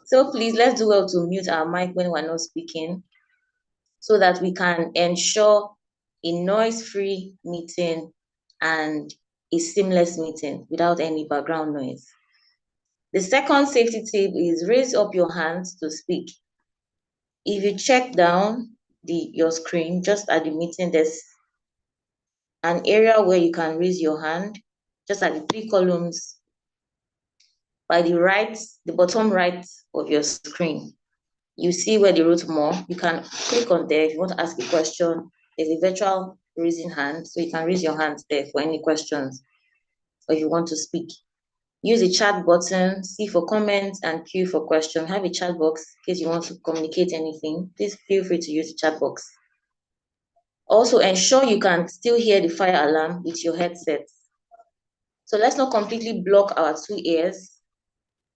So please, let's do well to mute our mic when we're not speaking so that we can ensure a noise-free meeting and a seamless meeting without any background noise. The second safety tip is raise up your hands to speak. If you check down your screen, just at the meeting, there's an area where you can raise your hand, just at the 3 columns by the bottom right of your screen. You see where they wrote more. You can click on there if you want to ask a question. There's a virtual raising hand, so you can raise your hand there for any questions or if you want to speak. Use the chat button, see for comments and queue for questions. Have a chat box in case you want to communicate anything. Please feel free to use the chat box. Also, ensure you can still hear the fire alarm with your headset. So let's not completely block our 2 ears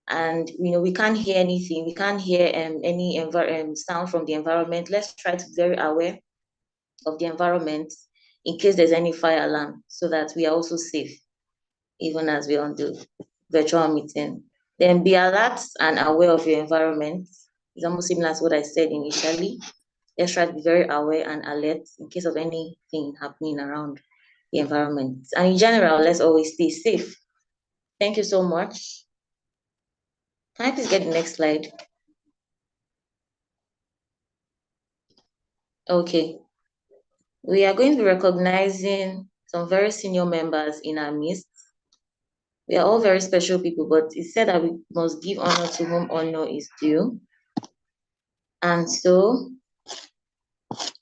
and we can't hear anything. We can't hear any sound from the environment. Let's try to be very aware of the environment in case there's any fire alarm so that we are also safe, even as we're on the virtual meeting. Then be alert and aware of your environment. It's almost similar to what I said initially. Let's try to be very aware and alert in case of anything happening around the environment. And in general, let's always stay safe. Thank you so much. Can I please get the next slide? Okay. We are going to be recognizing some very senior members in our midst. We are all very special people, but it's said that we must give honor to whom honor is due. And so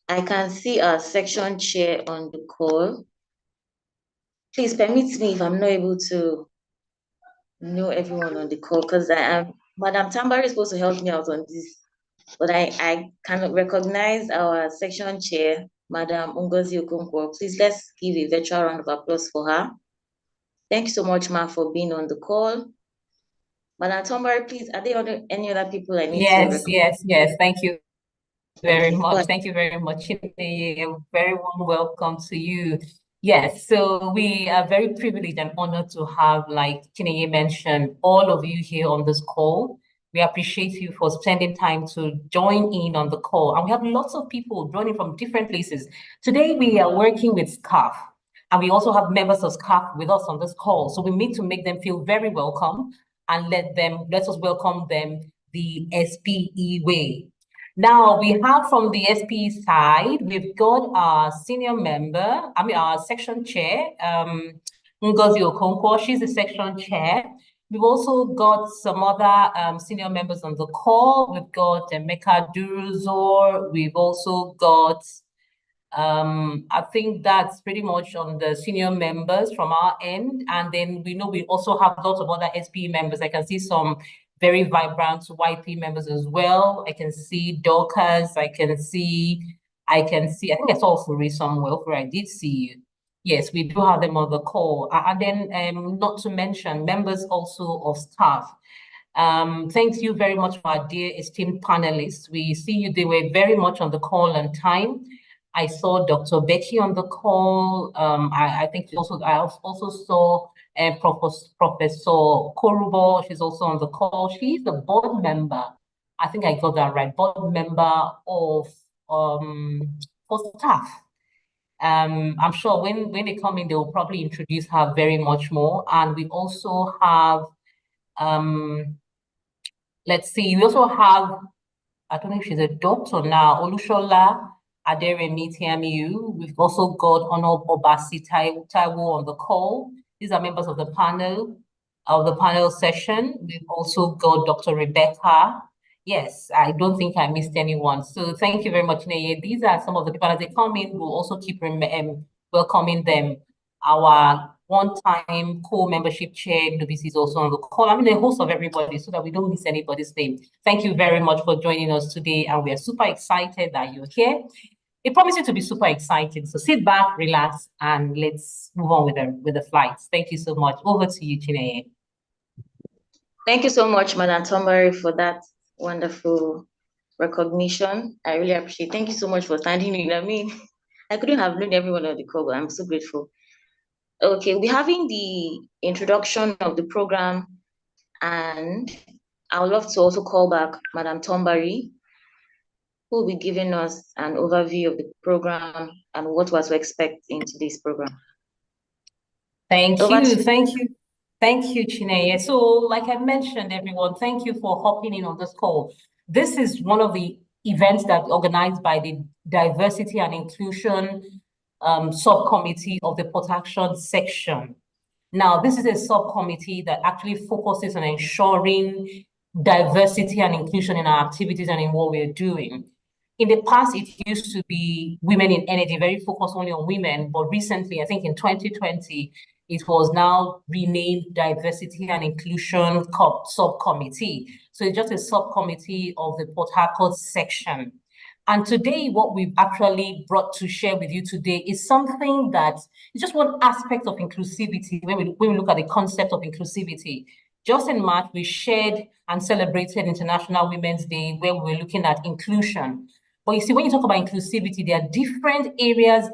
I can see our section chair on the call. Please permit me if I'm not able to know everyone on the call, because Madam Tambari is supposed to help me out on this, but I cannot recognize our section chair, Madam Ngozi Okonkwo. Please let's give a virtual round of applause for her. Thank you so much, Ma, for being on the call. Madam Tambari, please, are there any other people I need to recognize? Yes. Thank you very much. Thank you very much. A very warm welcome to you. Yes, so we are very privileged and honored to have, like Chineye mentioned, all of you here on this call. We appreciate you for spending time to join in on the call. And we have lots of people joining from different places. Today, we are working with SCAF, and we also have members of SCAF with us on this call. So we need to make them feel very welcome and let us welcome them the SPE way. Now we have from the SPE side, we've got our senior member, our section chair, Ngozi Okonkwo. She's the section chair. We've also got some other senior members on the call. We've got Emeka Duruzor. We've also got, I think that's pretty much on the senior members from our end. And then we know we also have lots of other SPE members. I can see some very vibrant YP members as well. I can see Dorcas. I think I saw Furi somewhere. Furi, I did see you. Yes, we do have them on the call. And then not to mention members also of staff. Thank you very much for our dear esteemed panelists. We see you, they were very much on the call on time. I saw Dr. Becky on the call. I also saw Professor Korubo. She's also on the call. She's the board member. I think I got that right. Board member of for staff. I'm sure when they come in, they will probably introduce her very much more. And we also have let's see, we also have, I don't know if she's a doctor now, Olushola Aderemi TMU. We've also got Honorable Obasi Taiwo on the call. These are members of the panel session. We've also got Dr. Rebecca. Yes, I don't think I missed anyone. So thank you very much, Neye. These are some of the people as they come in. We'll also keep welcoming them. Our one-time co-membership chair, Nubisi, is also on the call. I'm the host of everybody so that we don't miss anybody's name. Thank you very much for joining us today, and we are super excited that you're here. It promises to be super exciting. So sit back, relax, and let's move on with the flights. Thank you so much. Over to you, Chineye. Thank you so much, Madam Tomari, for that wonderful recognition. I really appreciate it. Thank you so much for standing in. I mean, I couldn't have known everyone on the call, but I'm so grateful. Okay, we're having the introduction of the program and I would love to also call back Madam Tombari, who will be giving us an overview of the program and what was to expect in today's program. Thank Over you. to Thank you. Thank you, Chineye. So, like I mentioned, everyone, thank you for hopping in on this call. This is one of the events that organized by the Diversity and Inclusion Subcommittee of the Port Action Section. Now, this is a subcommittee that actually focuses on ensuring diversity and inclusion in our activities and in what we're doing. In the past, it used to be women in energy, very focused only on women, but recently, I think in 2020, it was now renamed Diversity and Inclusion Subcommittee. So it's just a subcommittee of the Port Harcourt section. And today, what we've actually brought to share with you today is something that is just one aspect of inclusivity when we look at the concept of inclusivity. Just in March, we shared and celebrated International Women's Day, where we were looking at inclusion. But you see, when you talk about inclusivity, there are different areas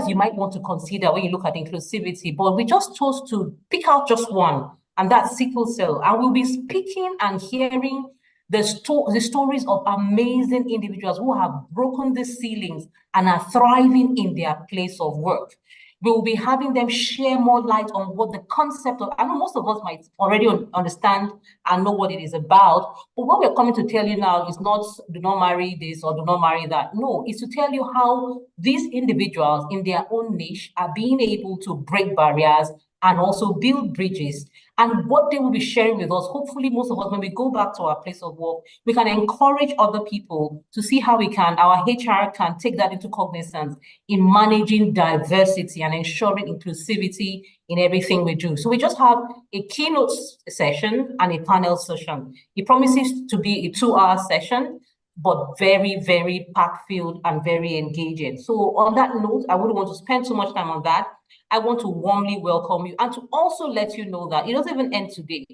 you might want to consider when you look at inclusivity, but we just chose to pick out just one, and that's sickle cell. And we'll be speaking and hearing the stories of amazing individuals who have broken the ceilings and are thriving in their place of work. We will be having them share more light on what the concept of, I know most of us might already understand and know what it is about, but what we're coming to tell you now is not do not marry this or do not marry that. No, it's to tell you how these individuals in their own niche are being able to break barriers and also build bridges. And what they will be sharing with us, hopefully most of us, when we go back to our place of work, we can encourage other people to see how our HR can take that into cognizance in managing diversity and ensuring inclusivity in everything we do. So we just have a keynote session and a panel session. It promises to be a 2-hour session, but very, very pack-filled and very engaging. So on that note, I wouldn't want to spend too much time on that. I want to warmly welcome you and to also let you know that it doesn't even end today.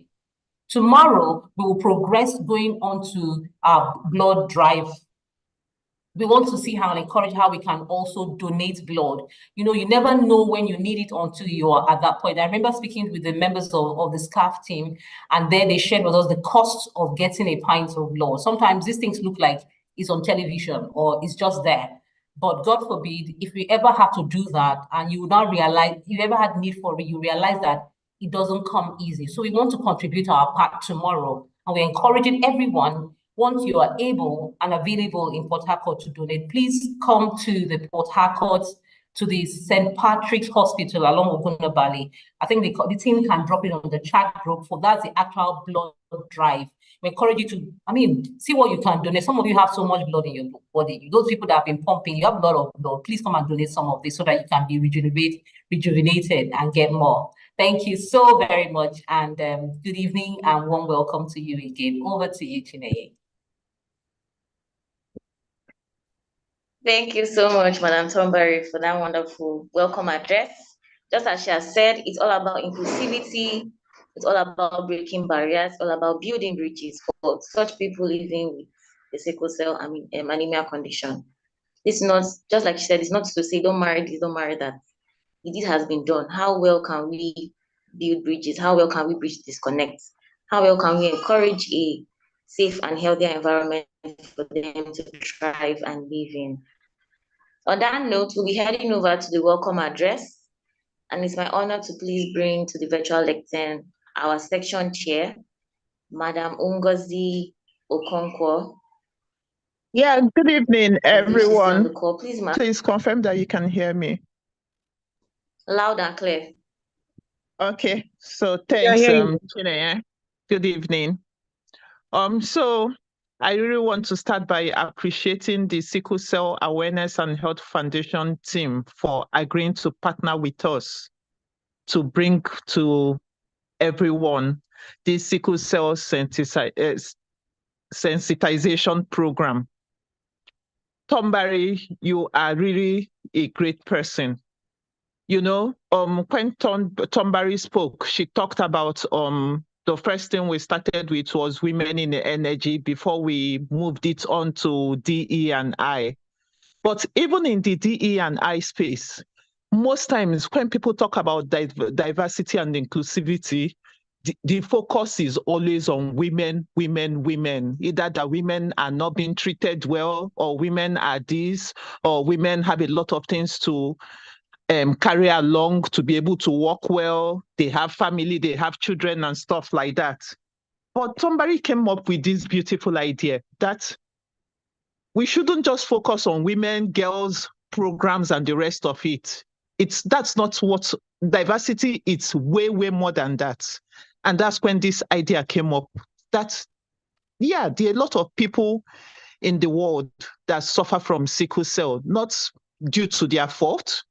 Tomorrow, we will progress going on to our blood drive. We want to see how and encourage how we can also donate blood. You know, you never know when you need it until you are at that point. I remember speaking with the members of the staff team, and then they shared with us the cost of getting a pint of blood. Sometimes these things look like it's on television or it's just there. But God forbid, if we ever have to do that and you now realize, if you ever had need for it, you realize that it doesn't come easy. So we want to contribute our part tomorrow. And we're encouraging everyone, once you are able and available in Port Harcourt to donate, please come to the Port Harcourt, to the St. Patrick's Hospital along Oguna Valley. I think the team can drop it on the chat group for that's the actual blood drive. We encourage you to, see what you can donate. Some of you have so much blood in your body. Those people that have been pumping, you have a lot of blood. Please come and donate some of this so that you can be rejuvenated and get more. Thank you so very much. And good evening and warm welcome to you again. Over to you, Chineye. Thank you so much, Madam Tombari, for that wonderful welcome address. Just as she has said, it's all about inclusivity. It's all about breaking barriers, all about building bridges for such people living with the sickle cell, anemia condition. It's not, just like she said, it's not to say don't marry this, don't marry that. It has been done. How well can we build bridges? How well can we bridge disconnects? How well can we encourage a safe and healthier environment for them to thrive and live in? On that note, we'll be heading over to the welcome address, and it's my honor to please bring to the virtual lectern our section chair, Madam Ngozi Okonkwo. Yeah, good evening, everyone. On the call. Please confirm that you can hear me. Loud and clear. Okay, so thanks, Chineye. Good evening. So I really want to start by appreciating the Sickle Cell Awareness and Health Foundation team for agreeing to partner with us to bring to everyone the Sickle Cell sensitization program. Tombari, you are really a great person. You know, when Tombari spoke, she talked about the first thing we started with was women in the energy before we moved it on to DE&I. But even in the DE&I space, most times when people talk about diversity and inclusivity, the focus is always on women, either that women are not being treated well, or women are this, or women have a lot of things to carry along to be able to work well. They have family, they have children and stuff like that. But somebody came up with this beautiful idea that we shouldn't just focus on women, girls, programs, and the rest of it. That's not what diversity, it's way, way more than that. And that's when this idea came up that, yeah, there are a lot of people in the world that suffer from sickle cell, not due to their fault.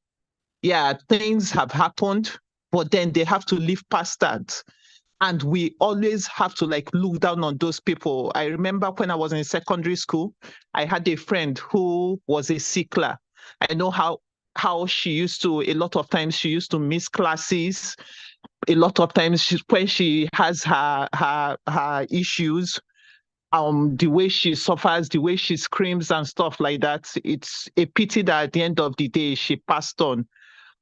Yeah, things have happened, but then they have to live past that. And we always have to like look down on those people. I remember when I was in secondary school, I had a friend who was a sickler. I know how she used to, a lot of times she used to miss classes. A lot of times when she has her issues, the way she suffers, the way she screams and stuff like that, it's a pity that at the end of the day she passed on.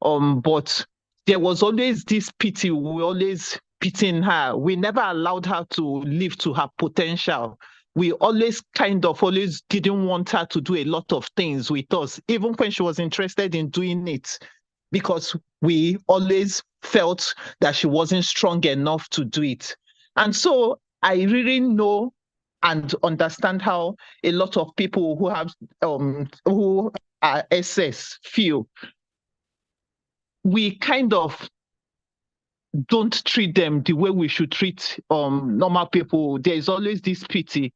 But there was always this pity. We always pitying her. We never allowed her to live to her potential. We always always didn't want her to do a lot of things with us, even when she was interested in doing it, because we always felt that she wasn't strong enough to do it. And so I really know and understand how a lot of people who have who are SS feel. We kind of don't treat them the way we should treat normal people. There is always this pity.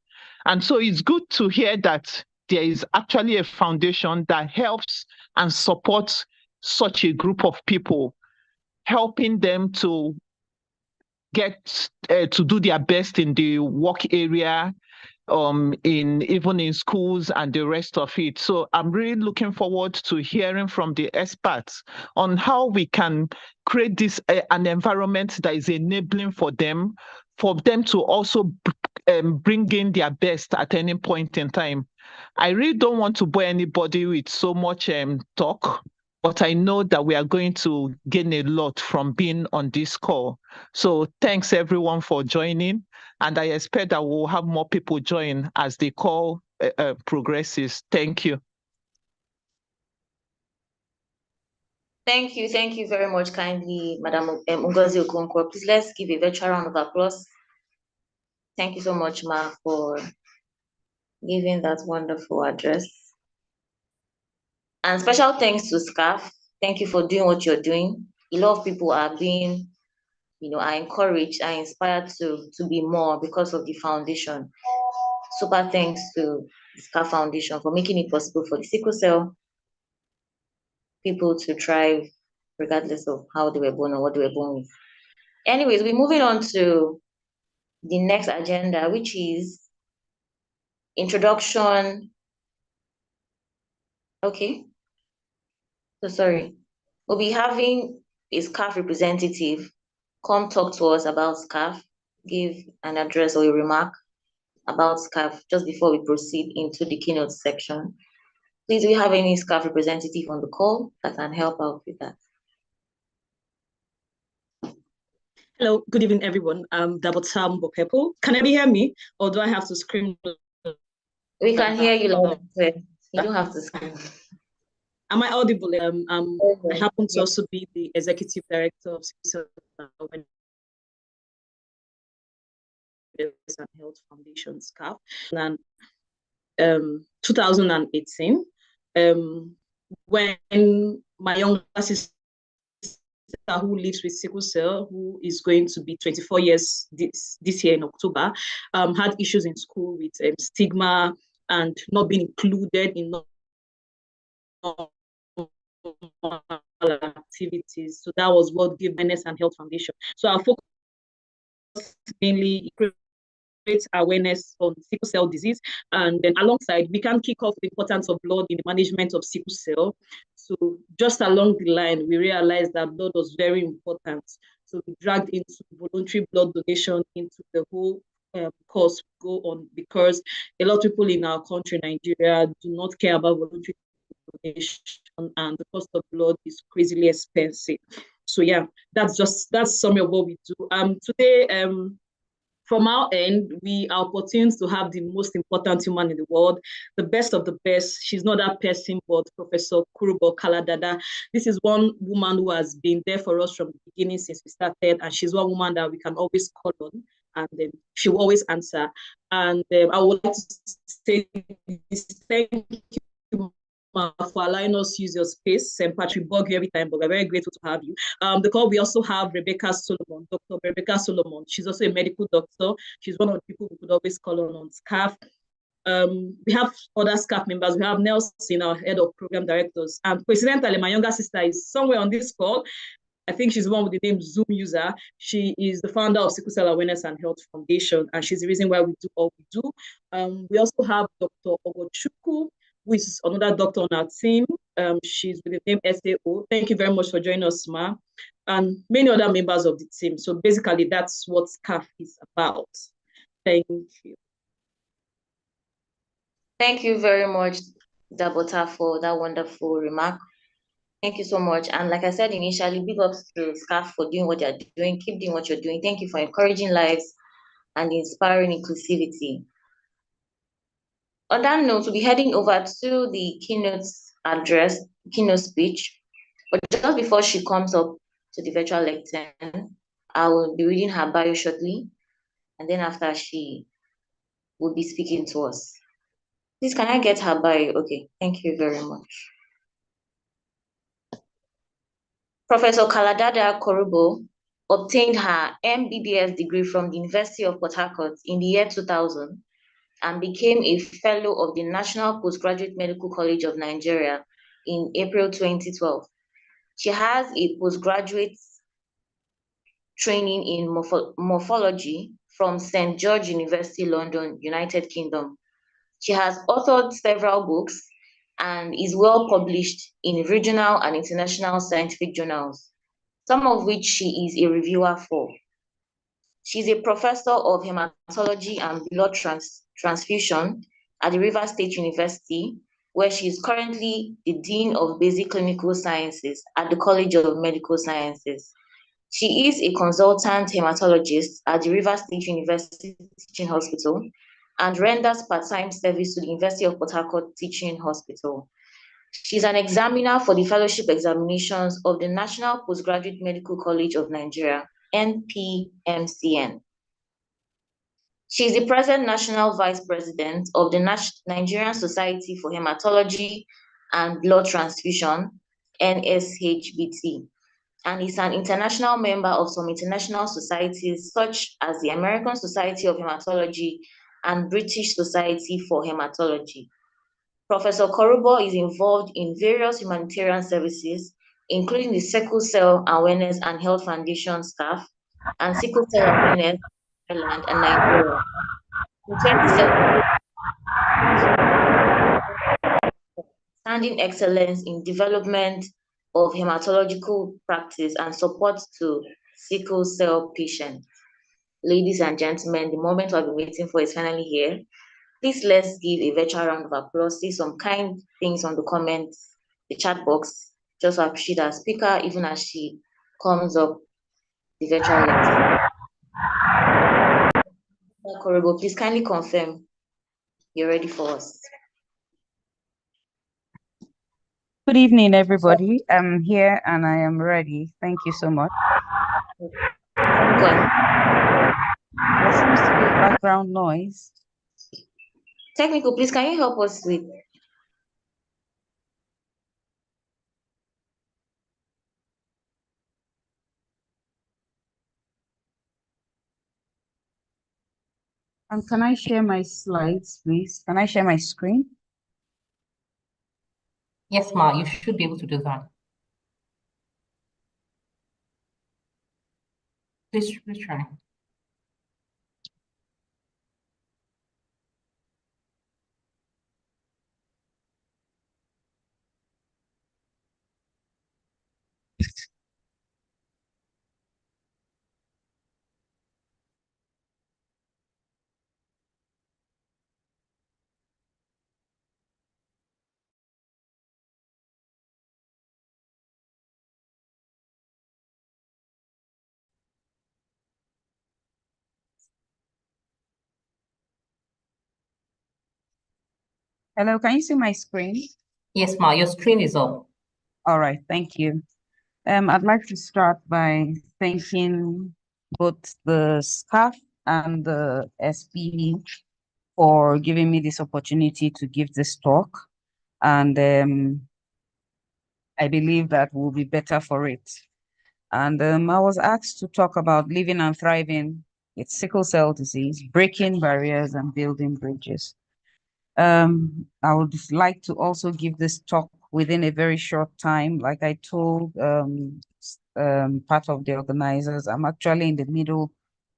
And so it's good to hear that there is actually a foundation that helps and supports such a group of people, helping them to get to do their best in the work area, even in schools and the rest of it. So I'm really looking forward to hearing from the experts on how we can create this an environment that is enabling for them to also bring in their best at any point in time. I really don't want to bore anybody with so much talk, but I know that we are going to gain a lot from being on this call. So thanks everyone for joining. And I expect that we'll have more people join as the call progresses. Thank you. Thank you very much kindly, Madam Ngozi Okonkwo. Please let's give a virtual round of applause. Thank you so much, Ma, for giving that wonderful address. And special thanks to SCAF. Thank you for doing what you're doing. A lot of people are being, are encouraged, are inspired to be more because of the foundation. Super thanks to the SCAF Foundation for making it possible for the sickle cell people to thrive regardless of how they were born or what they were born with. Anyways, we're moving on to the next agenda, which is introduction. Okay. So sorry. We'll be having a SCAF representative come talk to us about SCAF, give an address or a remark about SCAF just before we proceed into the keynote section. Please, do we have any SCAF representative on the call that can help out with that? Hello, good evening, everyone. Dabotam Bokepo. Can everybody hear me, or do I have to scream? We can hear you loud and clear. You don't have to scream. Am I audible? I happen to also be the executive director of Sickle Cell and Health Foundation SCAF. And 2018, when my younger sister, who lives with sickle cell, who is going to be 24 years this year in October, had issues in school with stigma and not being included in activities. So that was what gave Awareness and Health Foundation. So our focus mainly create awareness on sickle cell disease, and then alongside we can kick off the importance of blood in the management of sickle cell. So just along the line, we realized that blood was very important. So we dragged into voluntary blood donation into the whole course go on, because a lot of people in our country, Nigeria, do not care about voluntary donation, and the cost of blood is crazily expensive. So yeah, that's some of what we do. Today, from our end, we are opportuned to have the most important human in the world, the best of the best. She's not that person, but Professor Kurubo Kaladada. This is one woman who has been there for us from the beginning since we started, and she's one woman that we can always call on, and she will always answer. And I would like to say this, thank you for allowing us use your space. And Patrick bug you every time, but we're very grateful to have you. The call, we also have Rebecca Solomon, Dr. Rebecca Solomon. She's also a medical doctor. She's one of the people we could always call on staff. We have other staff members. We have Nelson, our head of program directors. And coincidentally, my younger sister is somewhere on this call. I think she's the one with the name Zoom user. She is the founder of Sickle Cell Awareness and Health Foundation, and she's the reason why we do all we do. We also have Dr. Ogochukwu, who is another doctor on our team. She's with the name SAO. Thank you very much for joining us, Ma, and many other members of the team. So basically, that's what SCAF is about. Thank you. Thank you very much, Dabota, for that wonderful remark. Thank you so much. And like I said initially, big ups to SCAF for doing what they're doing. Keep doing what you're doing. Thank you for encouraging lives and inspiring inclusivity. On that note, we'll be heading over to the keynote speech. But just before she comes up to the virtual lectern, I will be reading her bio shortly. And then after, she will be speaking to us. Please, can I get her bio? Okay, thank you very much. Professor Kaladada Korubo obtained her MBBS degree from the University of Port Harcourt in the year 2000 and became a fellow of the National Postgraduate Medical College of Nigeria in April 2012. She has a postgraduate training in morphology from St. George University, London, United Kingdom. She has authored several books and is well published in regional and international scientific journals, some of which she is a reviewer for. She's a professor of hematology and blood transfusion at the Rivers State University, where she is currently the Dean of Basic Clinical Sciences at the College of Medical Sciences. She is a consultant hematologist at the Rivers State University Teaching Hospital and renders part-time service to the University of Port Harcourt Teaching Hospital. She's an examiner for the fellowship examinations of the National Postgraduate Medical College of Nigeria, NPMCN. She is the present National Vice President of the Nigerian Society for Hematology and Blood Transfusion, NSHBT, and is an international member of some international societies such as the American Society of Hematology and British Society for Hematology. Professor Korubo is involved in various humanitarian services, including the Sickle Cell Awareness and Health Foundation staff and Sickle Cell Awareness in Ireland and Nigeria. In 2017, standing excellence in development of hematological practice and support to sickle cell patients. Ladies and gentlemen, the moment I've been waiting for is finally here. Please let's give a virtual round of applause. See some kind things on the comments, the chat box. Just to appreciate our speaker, even as she comes up the virtual lecture. Korubo, please kindly confirm you're ready for us. Good evening, everybody. I'm here and I am ready. Thank you so much. There seems to be background noise. Technical, please can you help us with can I share my slides, please? Can I share my screen? Yes, Ma, you should be able to do that. Please try. Hello, can you see my screen? Yes, Ma, your screen is up. All right, thank you. I'd like to start by thanking both the staff and the SP for giving me this opportunity to give this talk. And I believe that we'll be better for it. And I was asked to talk about living and thriving with sickle cell disease, breaking barriers and building bridges. I would like to also give this talk within a very short time. Like I told part of the organizers, I'm actually in the middle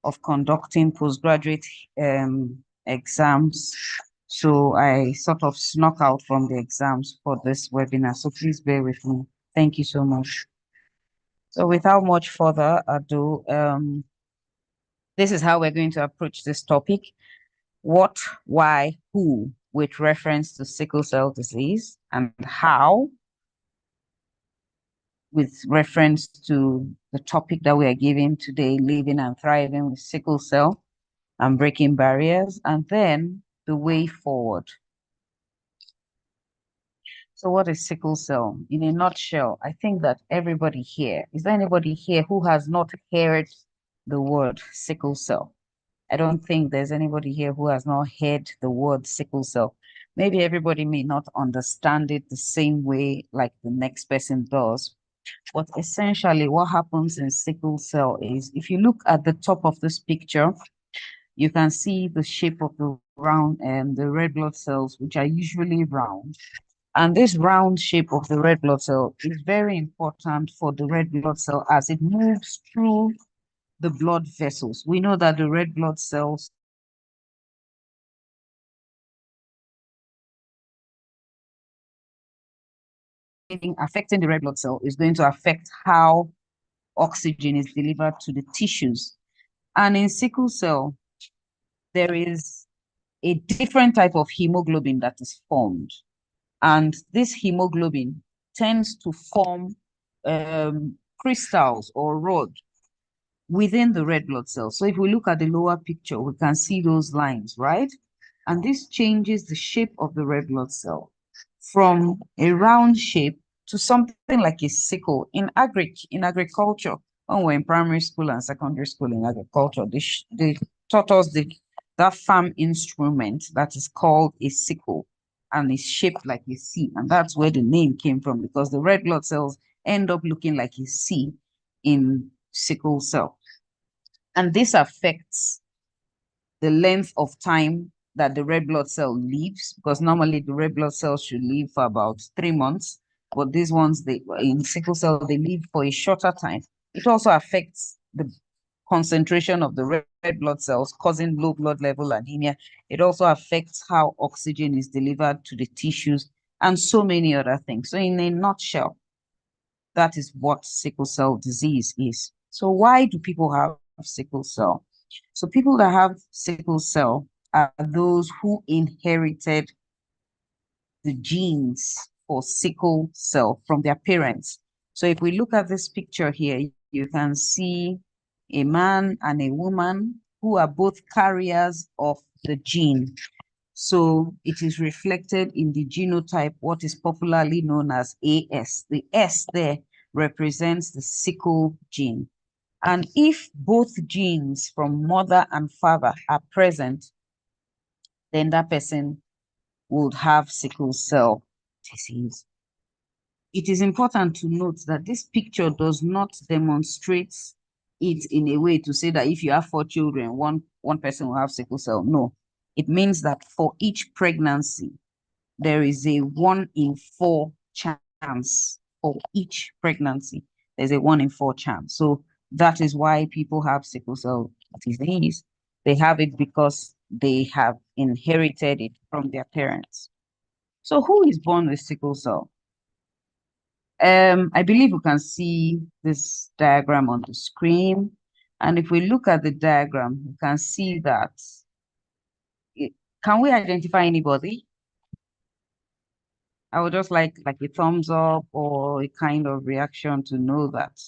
of conducting postgraduate exams. So I sort of snuck out from the exams for this webinar. So please bear with me. Thank you so much. So without much further ado, this is how we're going to approach this topic. What, why, who, with reference to sickle cell disease, and how, with reference to the topic that we are giving today, living and thriving with sickle cell and breaking barriers, and then the way forward. So what is sickle cell? In a nutshell, I think that everybody here, is there anybody here who has not heard the word sickle cell? I don't think there's anybody here who has not heard the word sickle cell. Maybe everybody may not understand it the same way like the next person does. But essentially what happens in sickle cell is, if you look at the top of this picture, you can see the shape of the round and the red blood cells, which are usually round. And this round shape of the red blood cell is very important for the red blood cell as it moves through the blood vessels. We know that the red blood cells affecting the red blood cell is going to affect how oxygen is delivered to the tissues. And in sickle cell, there is a different type of hemoglobin that is formed. And this hemoglobin tends to form crystals or rods within the red blood cell. So if we look at the lower picture, we can see those lines, right? And this changes the shape of the red blood cell from a round shape to something like a sickle. In agriculture, when we're in primary school and secondary school in agriculture, they taught us that farm instrument that is called a sickle and is shaped like a C. And that's where the name came from, because the red blood cells end up looking like a C in sickle cell. And this affects the length of time that the red blood cell lives, because normally the red blood cells should live for about 3 months, but these ones, in sickle cell, they live for a shorter time. It also affects the concentration of the red blood cells, causing low blood level anemia. It also affects how oxygen is delivered to the tissues and so many other things. So in a nutshell, that is what sickle cell disease is. So why do people have sickle cell? So people that have sickle cell are those who inherited the genes for sickle cell from their parents. So if we look at this picture here, you can see a man and a woman who are both carriers of the gene. So it is reflected in the genotype, what is popularly known as AS. The S there represents the sickle gene. And if both genes from mother and father are present, then that person would have sickle cell disease. It is important to note that this picture does not demonstrate it in a way to say that if you have 4 children, one person will have sickle cell. No, it means that for each pregnancy, there is a 1 in 4 chance. For each pregnancy, there's a 1 in 4 chance. So that is why people have sickle cell disease. They have it because they have inherited it from their parents. So who is born with sickle cell? I believe you can see this diagram on the screen. And if we look at the diagram, you can see that. Can we identify anybody? I would just like a thumbs up or a kind of reaction to know that.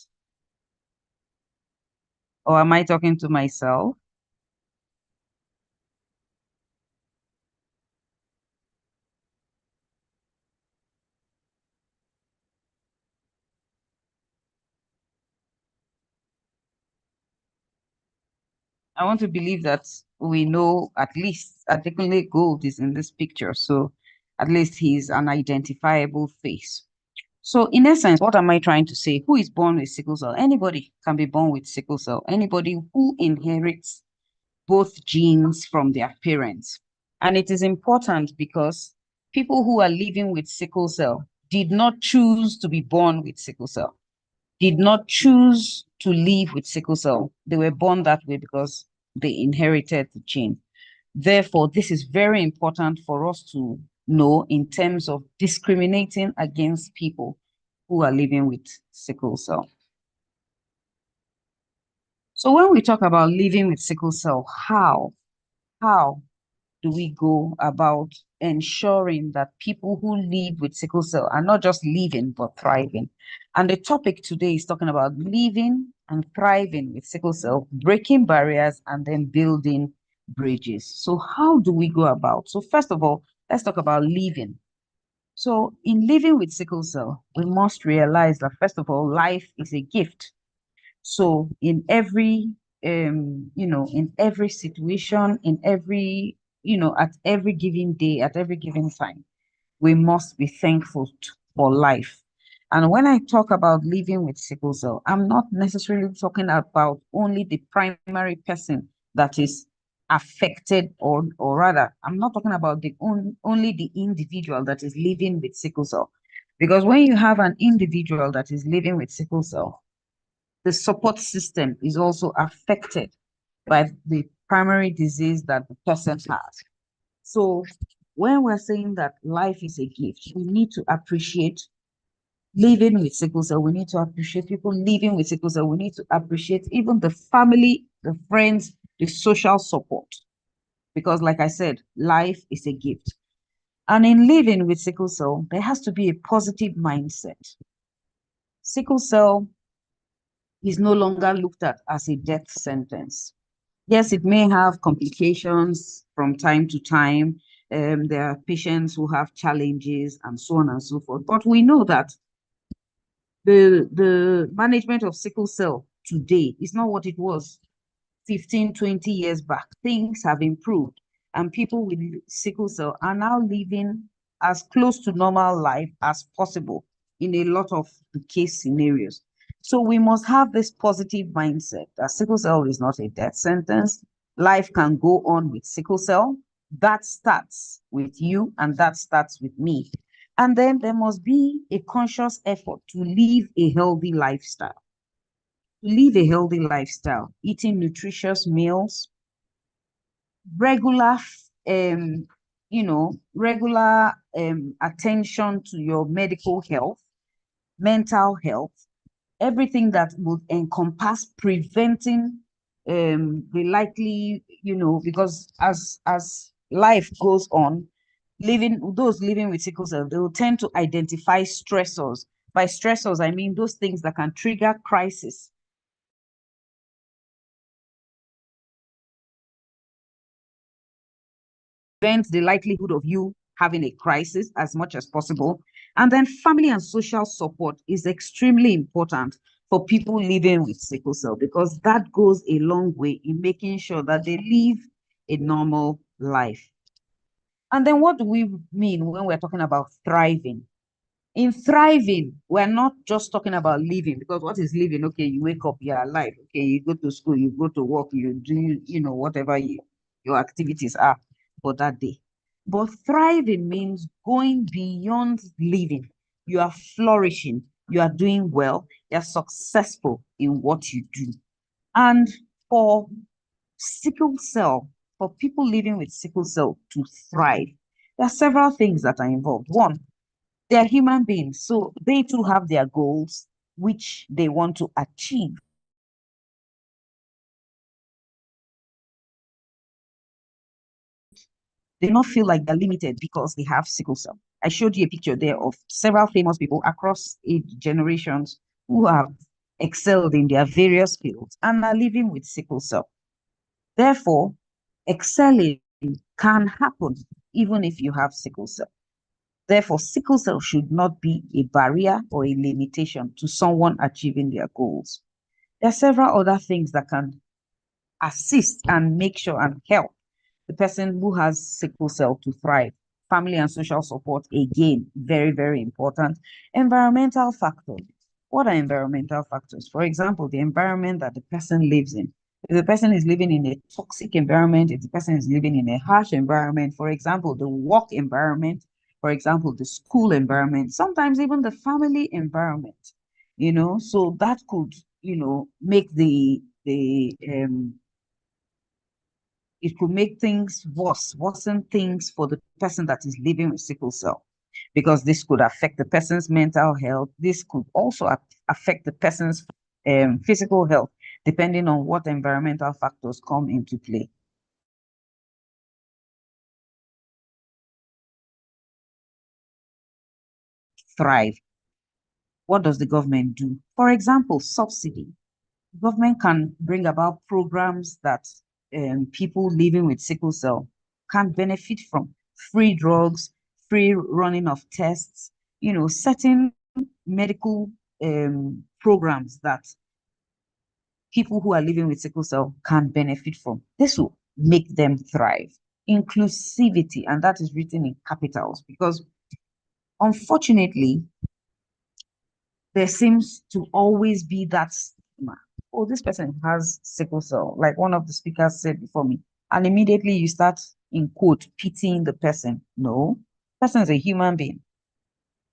Or am I talking to myself? I want to believe that we know at least Adekunle Gold is in this picture. So at least he's an identifiable face. So in essence, what am I trying to say? Who is born with sickle cell? Anybody can be born with sickle cell. Anybody who inherits both genes from their parents. And it is important because people who are living with sickle cell did not choose to be born with sickle cell, did not choose to live with sickle cell. They were born that way because they inherited the gene. Therefore, this is very important for us to know in terms of discriminating against people who are living with sickle cell. So when we talk about living with sickle cell, how do we go about ensuring that people who live with sickle cell are not just living but thriving? And the topic today is talking about living and thriving with sickle cell, breaking barriers and then building bridges. So how do we go about? So first of all, let's talk about living. So in living with sickle cell, we must realize that first of all, life is a gift. So in every in every situation, in every, at every given day, at every given time, we must be thankful for life. And when I talk about living with sickle cell, I'm not necessarily talking about only the primary person that is affected, or rather, I'm not talking about only the individual that is living with sickle cell. Because when you have an individual that is living with sickle cell, the support system is also affected by the primary disease that the person has. So when we're saying that life is a gift, we need to appreciate living with sickle cell. We need to appreciate people living with sickle cell. We need to appreciate even the family, the friends, the social support. Because like I said, life is a gift. And in living with sickle cell, there has to be a positive mindset. Sickle cell is no longer looked at as a death sentence. Yes, it may have complications from time to time. There are patients who have challenges and so on and so forth. But we know that the management of sickle cell today is not what it was 15, 20 years back. Things have improved, and people with sickle cell are now living as close to normal life as possible in a lot of the case scenarios. So we must have this positive mindset that sickle cell is not a death sentence. Life can go on with sickle cell. That starts with you, and that starts with me. And then there must be a conscious effort to live a healthy lifestyle. Live a healthy lifestyle, eating nutritious meals, regular, regular attention to your medical health, mental health, everything that would encompass preventing the likely, because as life goes on, those living with sickle cell, they will tend to identify stressors. By stressors, I mean those things that can trigger crisis. Prevent the likelihood of you having a crisis as much as possible. And then family and social support is extremely important for people living with sickle cell, because that goes a long way in making sure that they live a normal life. And then what do we mean when we're talking about thriving? In thriving, we're not just talking about living, because what is living? Okay, you wake up, you're alive. Okay, you go to school, you go to work, you do, whatever your activities are for that day. But thriving means going beyond living. You are flourishing, you are doing well, you're successful in what you do. And for sickle cell, for people living with sickle cell to thrive, there are several things that are involved. One, they are human beings, so they too have their goals which they want to achieve. They not feel like they're limited because they have sickle cell. I showed you a picture there of several famous people across age generations who have excelled in their various fields and are living with sickle cell. Therefore, excelling can happen even if you have sickle cell. Therefore, sickle cell should not be a barrier or a limitation to someone achieving their goals. There are several other things that can assist and make sure and help the person who has sickle cell to thrive. Family and social support, again, very, very important. Environmental factors. What are environmental factors? For example, the environment that the person lives in. If the person is living in a toxic environment, if the person is living in a harsh environment, for example, the work environment, for example, the school environment, sometimes even the family environment, so that could, make it could make things worse, worsen things for the person that is living with sickle cell, because this could affect the person's mental health. This could also affect the person's physical health, depending on what environmental factors come into play. Thrive. What does the government do? For example, subsidy. Government can bring about programs that people living with sickle cell can benefit from. Free drugs, free running of tests, certain medical programs that people who are living with sickle cell can benefit from. This will make them thrive. Inclusivity, and that is written in capitals, because unfortunately, there seems to always be that stigma. Oh, this person has sickle cell, like one of the speakers said before me. And immediately you start, in quote, pitying the person. No, the person is a human being.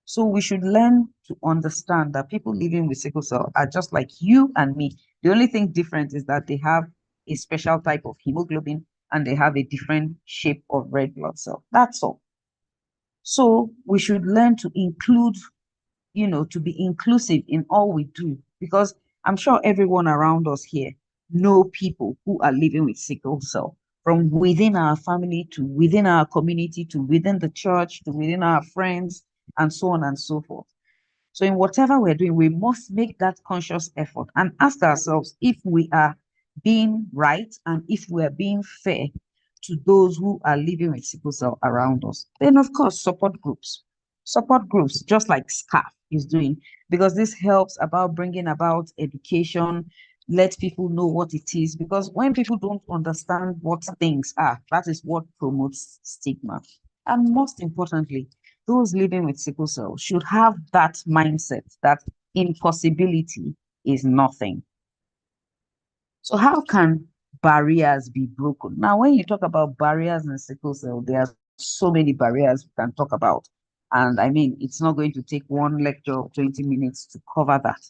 So we should learn to understand that people living with sickle cell are just like you and me. The only thing different is that they have a special type of hemoglobin and they have a different shape of red blood cell. That's all. So we should learn to include, to be inclusive in all we do, because I'm sure everyone around us here know people who are living with sickle cell, from within our family to within our community to within the church to within our friends and so on and so forth. So in whatever we're doing, we must make that conscious effort and ask ourselves if we are being right and if we are being fair to those who are living with sickle cell around us. Then, of course, support groups, just like SCAF is doing, because this helps about bringing about education, let people know what it is, because when people don't understand what things are, that is what promotes stigma. And most importantly, those living with sickle cell should have that mindset that impossibility is nothing. So how can barriers be broken? Now, when you talk about barriers in sickle cell, there are so many barriers we can talk about. And I mean, it's not going to take one lecture of 20 minutes to cover that.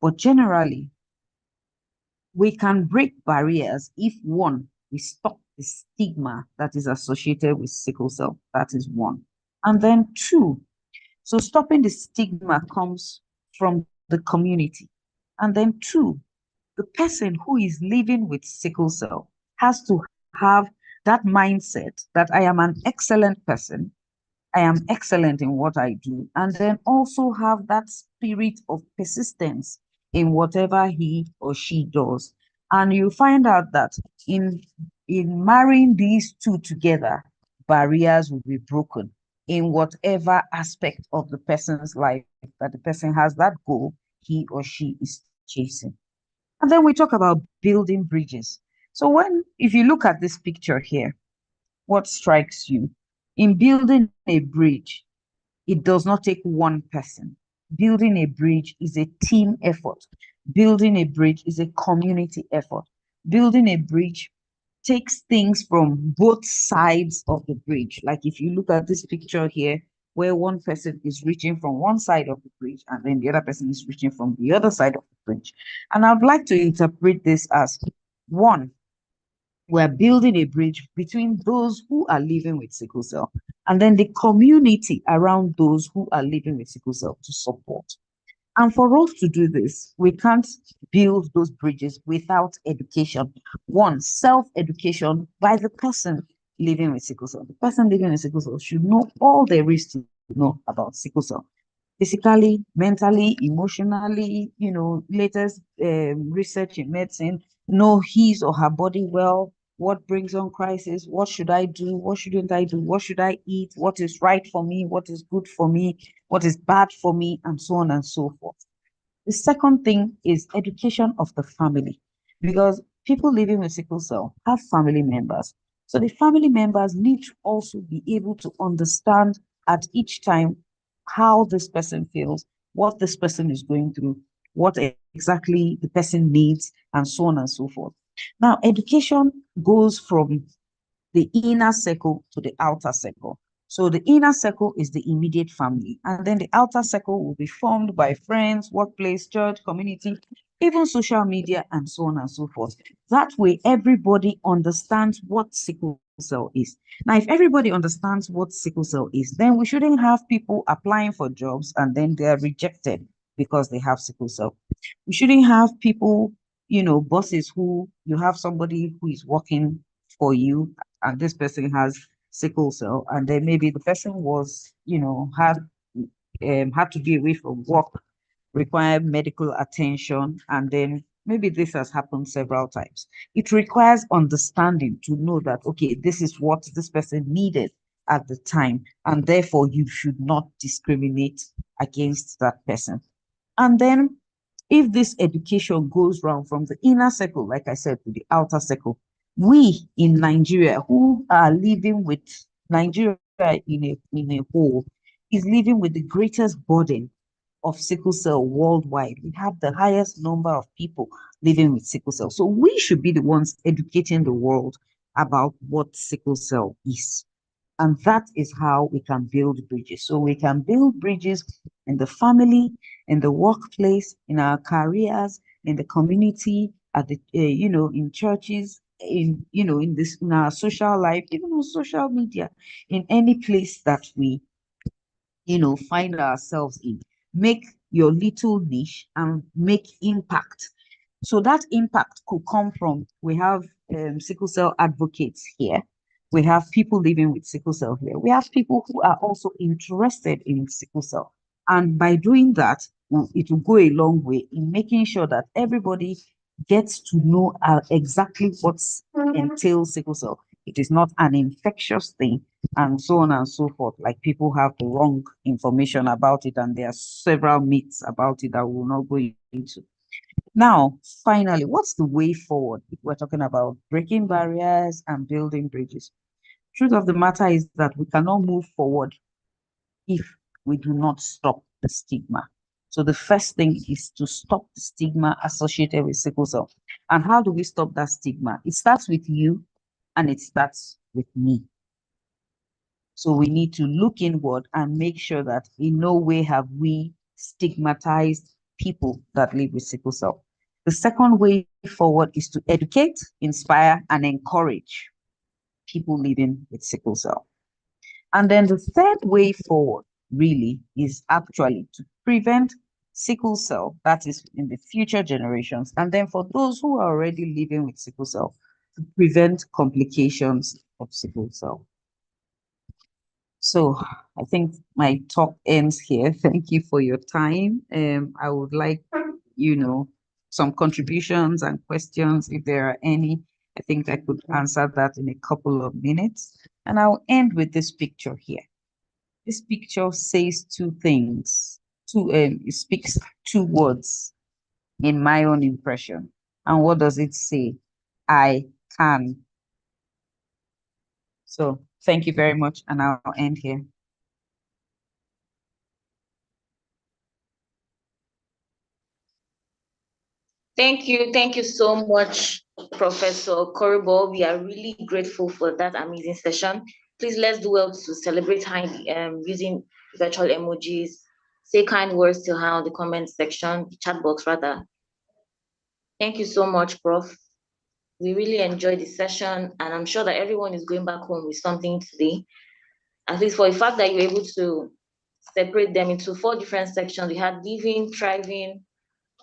But generally, we can break barriers if, one, we stop the stigma that is associated with sickle cell. That is one. And then two, so stopping the stigma comes from the community. And then two, the person who is living with sickle cell has to have that mindset that I am an excellent person, I am excellent in what I do, and then also have that spirit of persistence in whatever he or she does. And you find out that in marrying these two together, barriers will be broken in whatever aspect of the person's life that the person has that goal he or she is chasing. And then we talk about building bridges. So if you look at this picture here, what strikes you? In building a bridge, it does not take one person. Building a bridge is a team effort. Building a bridge is a community effort. Building a bridge takes things from both sides of the bridge. Like if you look at this picture here, where one person is reaching from one side of the bridge and then the other person is reaching from the other side of the bridge. And I'd like to interpret this as, one, we're building a bridge between those who are living with sickle cell and then the community around those who are living with sickle cell to support. And for us to do this, we can't build those bridges without education. One, self-education by the person living with sickle cell. The person living with sickle cell should know all there is to know about sickle cell. Physically, mentally, emotionally, latest research in medicine, know his or her body well, what brings on crisis, what should I do, what shouldn't I do, what should I eat, what is right for me, what is good for me, what is bad for me, and so on and so forth. The second thing is education of the family, because people living with sickle cell have family members. So the family members need to also be able to understand at each time how this person feels, what this person is going through, what exactly the person needs, and so on and so forth. Now, education goes from the inner circle to the outer circle. So the inner circle is the immediate family, and then the outer circle will be formed by friends, workplace, church, community, even social media, and so on and so forth. That way, everybody understands what sickle cell is. Now, if everybody understands what sickle cell is, then we shouldn't have people applying for jobs and then they are rejected because they have sickle cell. We shouldn't have people, bosses who you have somebody who is working for you and this person has sickle cell, and then maybe the person was, had to be away from work, require medical attention, and then maybe this has happened several times. It requires understanding to know that, okay, this is what this person needed at the time, and therefore you should not discriminate against that person. And then if this education goes round from the inner circle, like I said, to the outer circle, we in Nigeria who are living with Nigeria in a whole is living with the greatest burden of sickle cell worldwide. We have the highest number of people living with sickle cell. So we should be the ones educating the world about what sickle cell is. And that is how we can build bridges. So we can build bridges in the family, in the workplace, in our careers, in the community, at the in churches, in our social life, even on social media, in any place that we find ourselves in. Make your little niche and make impact. So that impact could come from, we have sickle cell advocates here. We have people living with sickle cell here. We have people who are also interested in sickle cell. And by doing that, it will go a long way in making sure that everybody gets to know exactly what entails sickle cell. It is not an infectious thing, and so on and so forth. Like, people have the wrong information about it, and there are several myths about it that we will not go into. Now, finally, what's the way forward if we're talking about breaking barriers and building bridges? Truth of the matter is that we cannot move forward if we do not stop the stigma. So the first thing is to stop the stigma associated with sickle cell. And how do we stop that stigma? It starts with you and it starts with me. So we need to look inward and make sure that in no way have we stigmatized people that live with sickle cell. The second way forward is to educate, inspire, and encourage people living with sickle cell. And then the third way forward really is actually to prevent sickle cell, that is in the future generations. And then for those who are already living with sickle cell, to prevent complications of sickle cell. So I think my talk ends here. Thank you for your time. I would like, some contributions and questions if there are any. I think I could answer that in a couple of minutes. And I'll end with this picture here. This picture says two things. It speaks two words in my own impression. And what does it say? I can. So thank you very much, and I'll end here. Thank you so much, Professor Koribo. We are really grateful for that amazing session. Please, let's do well to celebrate her using virtual emojis. Say kind words to her on the comment section, the chat box rather. Thank you so much, Prof. We really enjoyed the session, and I'm sure that everyone is going back home with something today. At least for the fact that you're able to separate them into 4 different sections. We had living, thriving,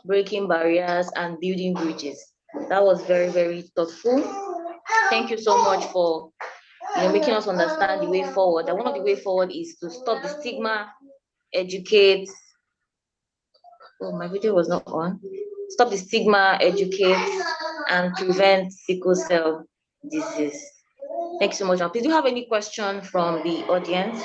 breaking barriers, and building bridges. That was very, very thoughtful. Thank you so much for making us understand the way forward. And one of the way forward is to stop the stigma, educate. Oh, my video was not on. Stop the stigma, educate, and prevent sickle cell disease. Thanks so much. Please, do you have any question from the audience?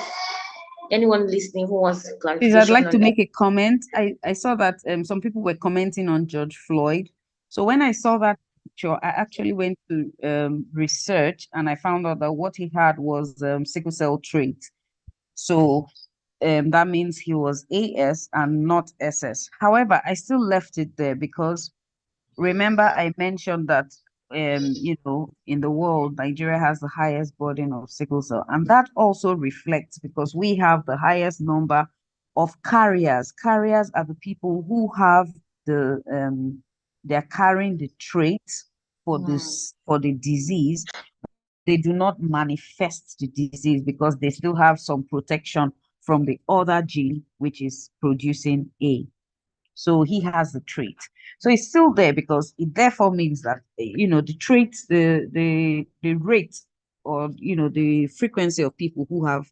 Anyone listening who wants clarification? Please, I'd like to make a comment. I saw that some people were commenting on George Floyd. So when I saw that picture, I actually went to research, and I found out that what he had was sickle cell trait. So that means he was AS and not SS. However, I still left it there because remember I mentioned that in the world, Nigeria has the highest burden of sickle cell, and that also reflects because we have the highest number of carriers. Carriers are the people who have they're carrying the trait for this for the disease. They do not manifest the disease because they still have some protection from the other gene, which is producing A. So he has the trait. So it's still there because it therefore means that the traits, the rate, or the frequency of people who have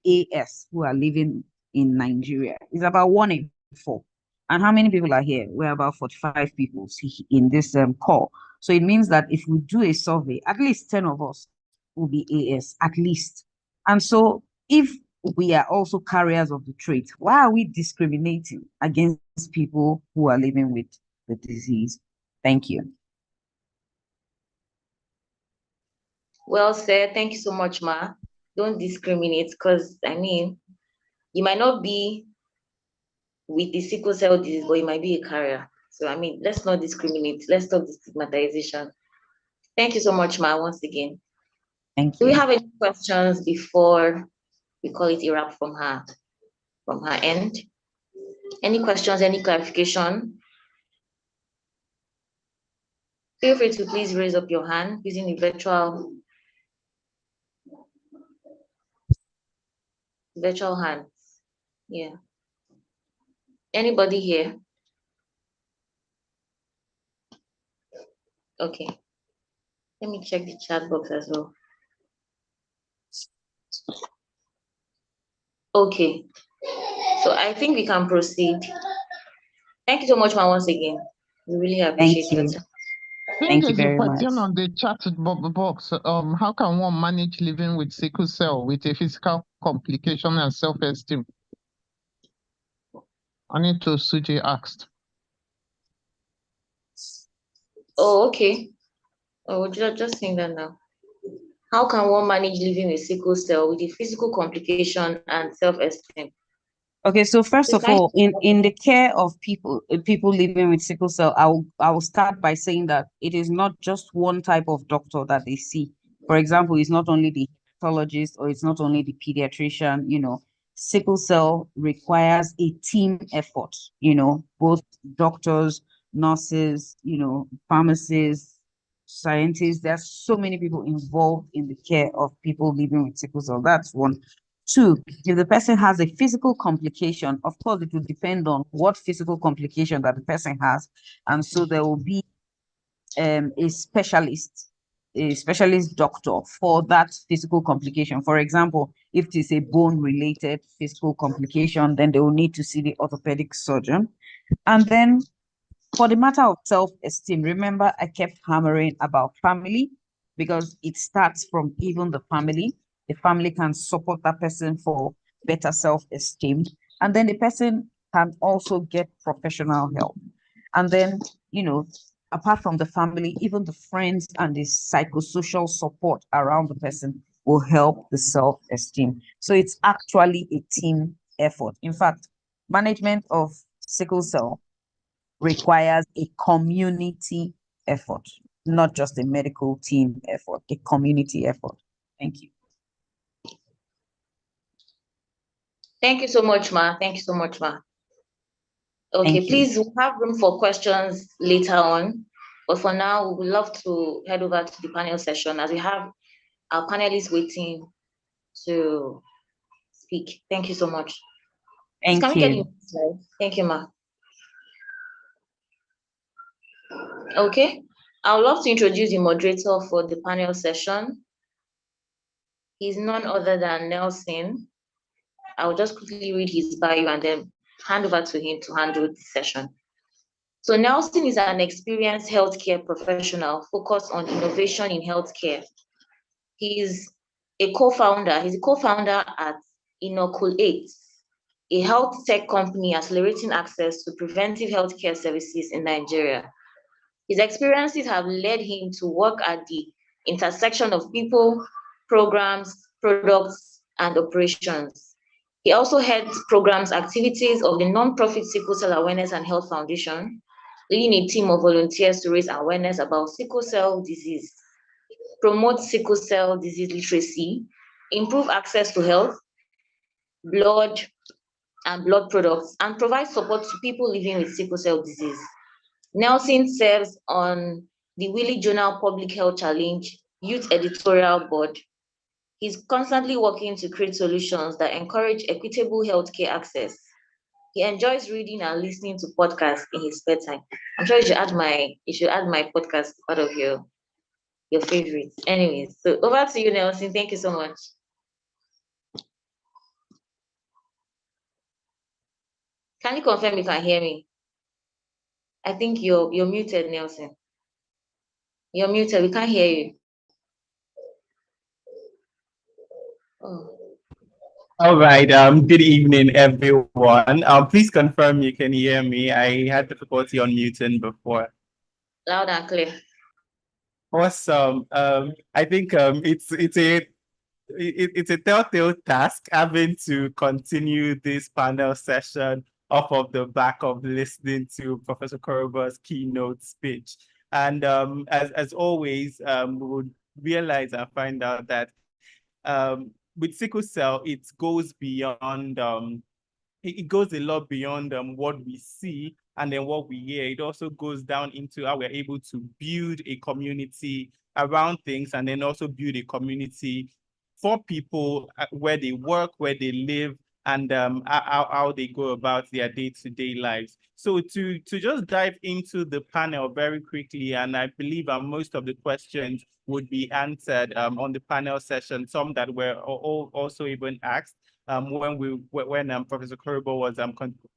AS who are living in Nigeria is about 1 in 4. And how many people are here? We're about 45 people in this call. So it means that if we do a survey, at least 10 of us will be AS, at least. And so if we are also carriers of the trait, why are we discriminating against people who are living with the disease? Thank you. Well said. Thank you so much, Ma. Don't discriminate, because you might not be with the sickle cell disease, but you might be a carrier. So let's not discriminate. Let's stop the stigmatization. Thank you so much, Ma, once again. Thank Do we you. have any questions before we call it a wrap from her end? Any questions, any clarification? Feel free to please raise up your hand using the virtual hands. Yeah. Anybody here? Okay. Let me check the chat box as well. Okay. So I think we can proceed. Thank you so much, Ma, once again. We really appreciate it. I Thank think you there's a very question much. on the chat box. How can one manage living with sickle cell with a physical complication and self-esteem? Anito Suji asked. Oh, okay. Oh, just saying that now. How can one manage living with sickle cell with a physical complication and self-esteem? Okay, so first of all, in the care of people living with sickle cell, I will start by saying that it is not just one type of doctor that they see. For example, it's not only the hematologist or it's not only the pediatrician. Sickle cell requires a team effort. Both doctors, nurses, pharmacists, scientists. There's so many people involved in the care of people living with sickle cell. That's one. Two, if the person has a physical complication, of course, it will depend on what physical complication that the person has. And so there will be a specialist doctor for that physical complication. For example, if it is a bone-related physical complication, then they will need to see the orthopedic surgeon. And then for the matter of self-esteem, remember I kept hammering about family because it starts from even the family. The family can support that person for better self-esteem. And then the person can also get professional help. And then, apart from the family, even the friends and the psychosocial support around the person will help the self-esteem. So it's actually a team effort. In fact, management of sickle cell requires a community effort, not just a medical team effort, a community effort. Thank you. Thank you so much, Ma. Thank you so much, Ma. Okay, please, we'll have room for questions later on. But for now, we would love to head over to the panel session as we have our panelists waiting to speak. Thank you so much. Thank Can we get you. the slide? Thank you, Ma. Okay, I would love to introduce the moderator for the panel session. He's none other than Nelson. I'll just quickly read his bio and then hand over to him to handle the session. So Nelson is an experienced healthcare professional focused on innovation in healthcare. He's a co-founder at Inoculate, a health tech company accelerating access to preventive healthcare services in Nigeria. His experiences have led him to work at the intersection of people, programs, products, and operations. He also heads programs activities of the non-profit Sickle Cell Awareness and Health Foundation, leading a team of volunteers to raise awareness about sickle cell disease, promote sickle cell disease literacy, improve access to health, blood, and blood products, and provide support to people living with sickle cell disease. Nelson serves on the Willie Journal Public Health Challenge Youth Editorial Board. He's constantly working to create solutions that encourage equitable healthcare access. He enjoys reading and listening to podcasts in his spare time. I'm sure you should add my podcast part of your favorites. Anyways, so over to you, Nelson. Thank you so much. Can you confirm you can hear me? I think you're muted, Nelson. You're muted. We can't hear you. Oh. All right. Good evening, everyone. Please confirm you can hear me. I had difficulty unmuting before. Loud and clear. Awesome. I think it's a telltale task having to continue this panel session off of the back of listening to Professor Koroba's keynote speech. And as always, we would realize and find out that with sickle cell, it goes beyond it goes a lot beyond what we see and then what we hear. It also goes down into how we're able to build a community around things and then also build a community for people where they work, where they live, and how they go about their day-to-day lives. So to just dive into the panel very quickly, and I believe most of the questions would be answered on the panel session, some that were also even asked when Professor Korobo was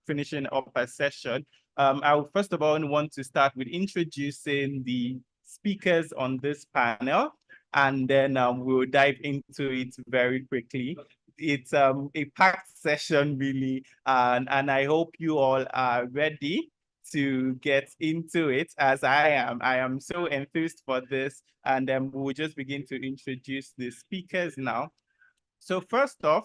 finishing up a session. I would first of all want to start with introducing the speakers on this panel, and then we'll dive into it very quickly. It's a packed session, really, and I hope you all are ready to get into it, as I am. I am so enthused for this, and then we'll just begin to introduce the speakers now. So first off,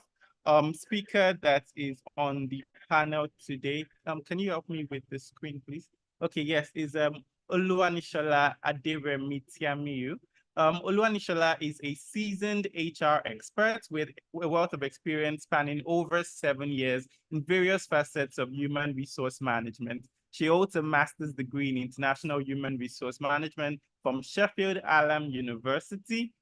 speaker that is on the panel today, can you help me with the screen, please? Okay, yes, is Oluwanishola Aderemitiamiu. Oluwanishola is a seasoned HR expert with a wealth of experience spanning over 7 years in various facets of human resource management. She holds a master's degree in international human resource management from Sheffield Hallam University.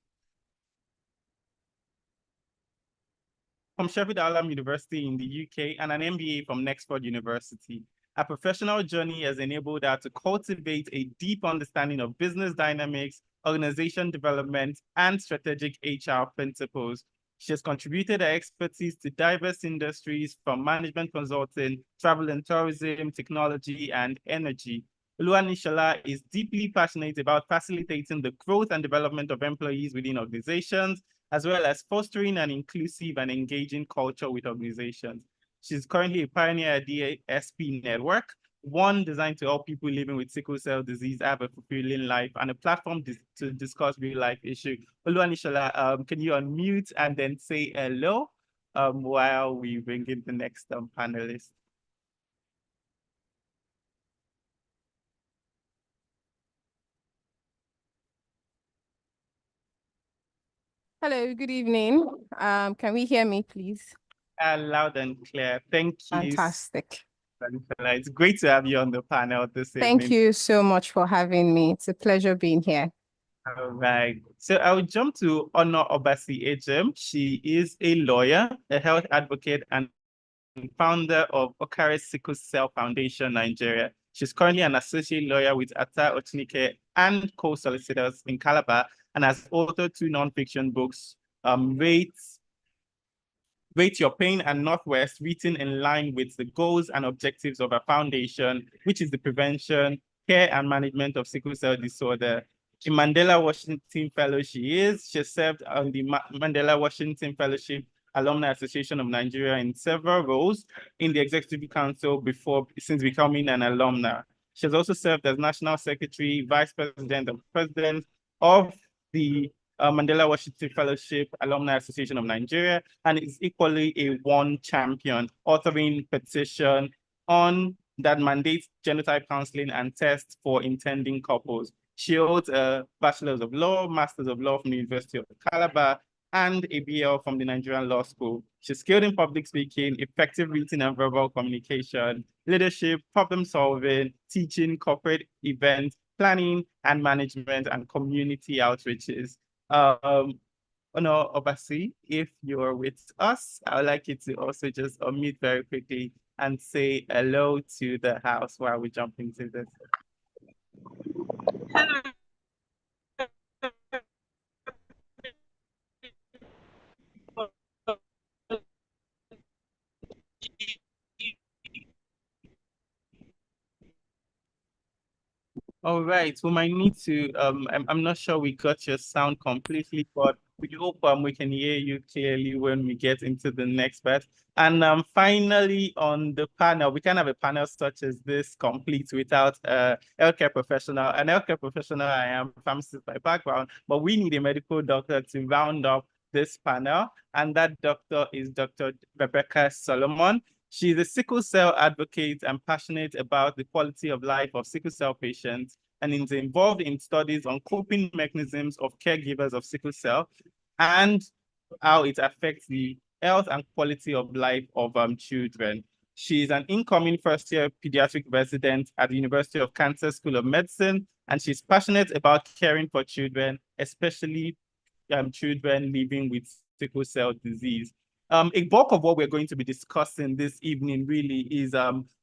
University in the UK and an MBA from Oxford University. Her professional journey has enabled her to cultivate a deep understanding of business dynamics, organization development, and strategic HR principles. She has contributed her expertise to diverse industries from management consulting, travel and tourism, technology, and energy. Oluwanishola is deeply passionate about facilitating the growth and development of employees within organizations, as well as fostering an inclusive and engaging culture with organizations. She's currently a pioneer at the SP Network, one designed to help people living with sickle cell disease have a fulfilling life, and a platform to discuss real life issues. Oluwanishola, can you unmute and then say hello while we bring in the next panelist? Hello, good evening. Can we hear me, please? Loud and clear. Thank you. Fantastic. It's great to have you on the panel this evening. Thank you so much for having me. It's a pleasure being here. All right. So I'll jump to Honor Obasi Ejem. She is a lawyer, a health advocate, and founder of Okare Sickle Cell Foundation, Nigeria. She's currently an associate lawyer with Ata Ochinike and co-solicitors in Calabar, and has authored 2 nonfiction books, Rate Your Pain and Northwest, written in line with the goals and objectives of our foundation, which is the prevention, care, and management of sickle cell disorder. A Mandela Washington Fellow she served on the Mandela Washington Fellowship Alumni Association of Nigeria in several roles in the Executive Council since becoming an alumna. She has also served as National Secretary, Vice President, and President of the Mandela Washington Fellowship Alumni Association of Nigeria, and is equally a one champion, authoring petition on that mandates genotype counseling and tests for intending couples. She holds a Bachelor's of Law, Master's of Law from the University of Calabar, and a BL from the Nigerian Law School. She's skilled in public speaking, effective written and verbal communication, leadership, problem solving, teaching, corporate events, planning and management, and community outreaches. Honor Obasi, if you're with us, I would like you to also just unmute very quickly and say hello to the house while we jump into this. Hello. All right, we might need to, I'm not sure we got your sound completely, but we hope we can hear you clearly when we get into the next part. And finally, on the panel, we can't have a panel such as this complete without a healthcare professional. An healthcare professional, I am a pharmacist by background, but we need a medical doctor to round up this panel. And that doctor is Dr. Rebecca Solomon. She's a sickle cell advocate and passionate about the quality of life of sickle cell patients, and is involved in studies on coping mechanisms of caregivers of sickle cell and how it affects the health and quality of life of children. She is an incoming first-year pediatric resident at the University of Kansas School of Medicine, and she's passionate about caring for children, especially children living with sickle cell disease. A bulk of what we're going to be discussing this evening really is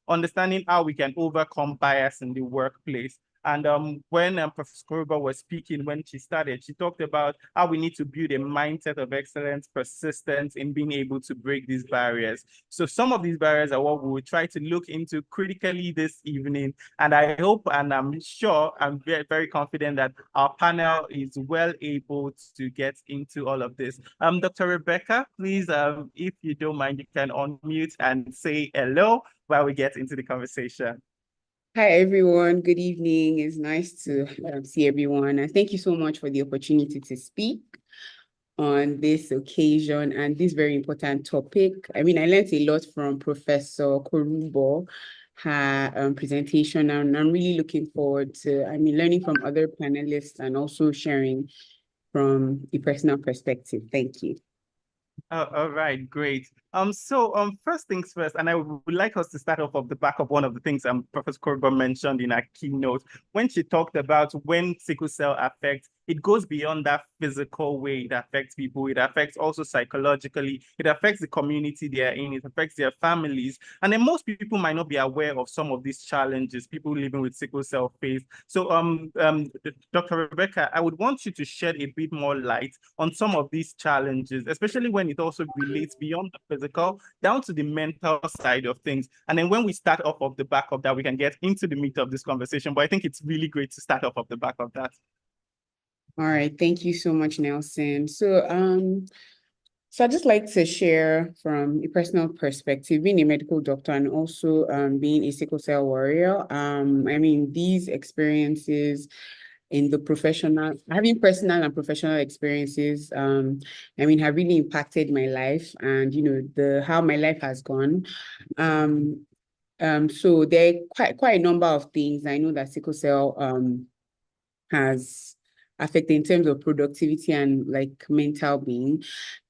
understanding how we can overcome bias in the workplace. And when Professor Koroba was speaking, when she started, she talked about how we need to build a mindset of excellence, persistence in being able to break these barriers. So some of these barriers are what we will try to look into critically this evening. And I hope, and I'm sure, I'm very, very confident that our panel is well able to get into all of this. Dr. Rebecca, please, if you don't mind, you can unmute and say hello while we get into the conversation. Hi, everyone. Good evening. It's nice to see everyone. And thank you so much for the opportunity to speak on this occasion and this very important topic. I mean, I learned a lot from Professor Korubo, her presentation, and I'm really looking forward to, learning from other panelists and also sharing from a personal perspective. Thank you. All right, great. So first things first, and I would like us to start off the back of one of the things Professor Korba mentioned in her keynote when she talked about when sickle cell affects. It goes beyond that physical way it affects people. It affects also psychologically. It affects the community they are in. It affects their families. And then most people might not be aware of some of these challenges people living with sickle cell face. So Dr. Rebecca, I would want you to shed a bit more light on some of these challenges, especially when it also relates beyond the physical down to the mental side of things. And then when we start off of the back of that, we can get into the meat of this conversation. But I think it's really great to start off of the back of that. All right, thank you so much, Nelson. So I'd just like to share from a personal perspective, being a medical doctor and also being a sickle cell warrior. These experiences in the having personal and professional experiences, have really impacted my life and, how my life has gone. So there are quite a number of things I know that sickle cell has affected in terms of productivity and like mental being.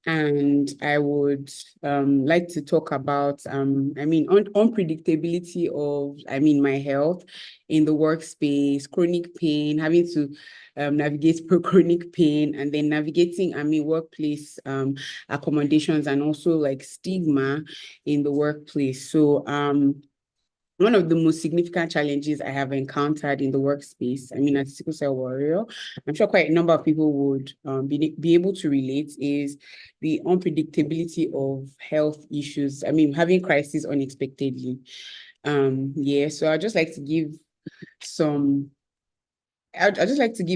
And I would like to talk about unpredictability of my health in the workspace, chronic pain, having to navigate chronic pain, and then navigating workplace accommodations and also like stigma in the workplace. So one of the most significant challenges I have encountered in the workspace, as a sickle cell warrior, I'm sure quite a number of people would be able to relate, is the unpredictability of health issues. Having crises unexpectedly. So I'd just like to give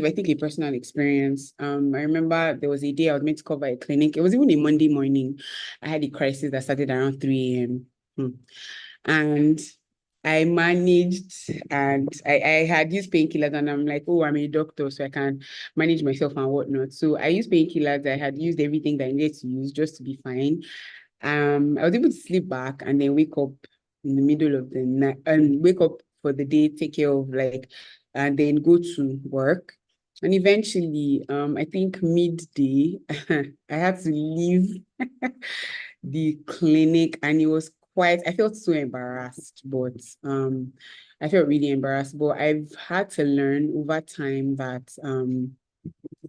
I think, a personal experience. I remember there was a day I was meant to cover a clinic. It was even a Monday morning. I had a crisis that started around 3 a.m. And I managed and I had used painkillers and I'm like, oh, I'm a doctor, so I can manage myself and whatnot. So I used painkillers. I had used everything that I needed to use just to be fine. I was able to sleep back and then wake up in the middle of the night and wake up for the day, take care of and then go to work. And eventually, I think midday, I had to leave the clinic and it was quite, I felt so embarrassed, but I felt really embarrassed. But I've had to learn over time that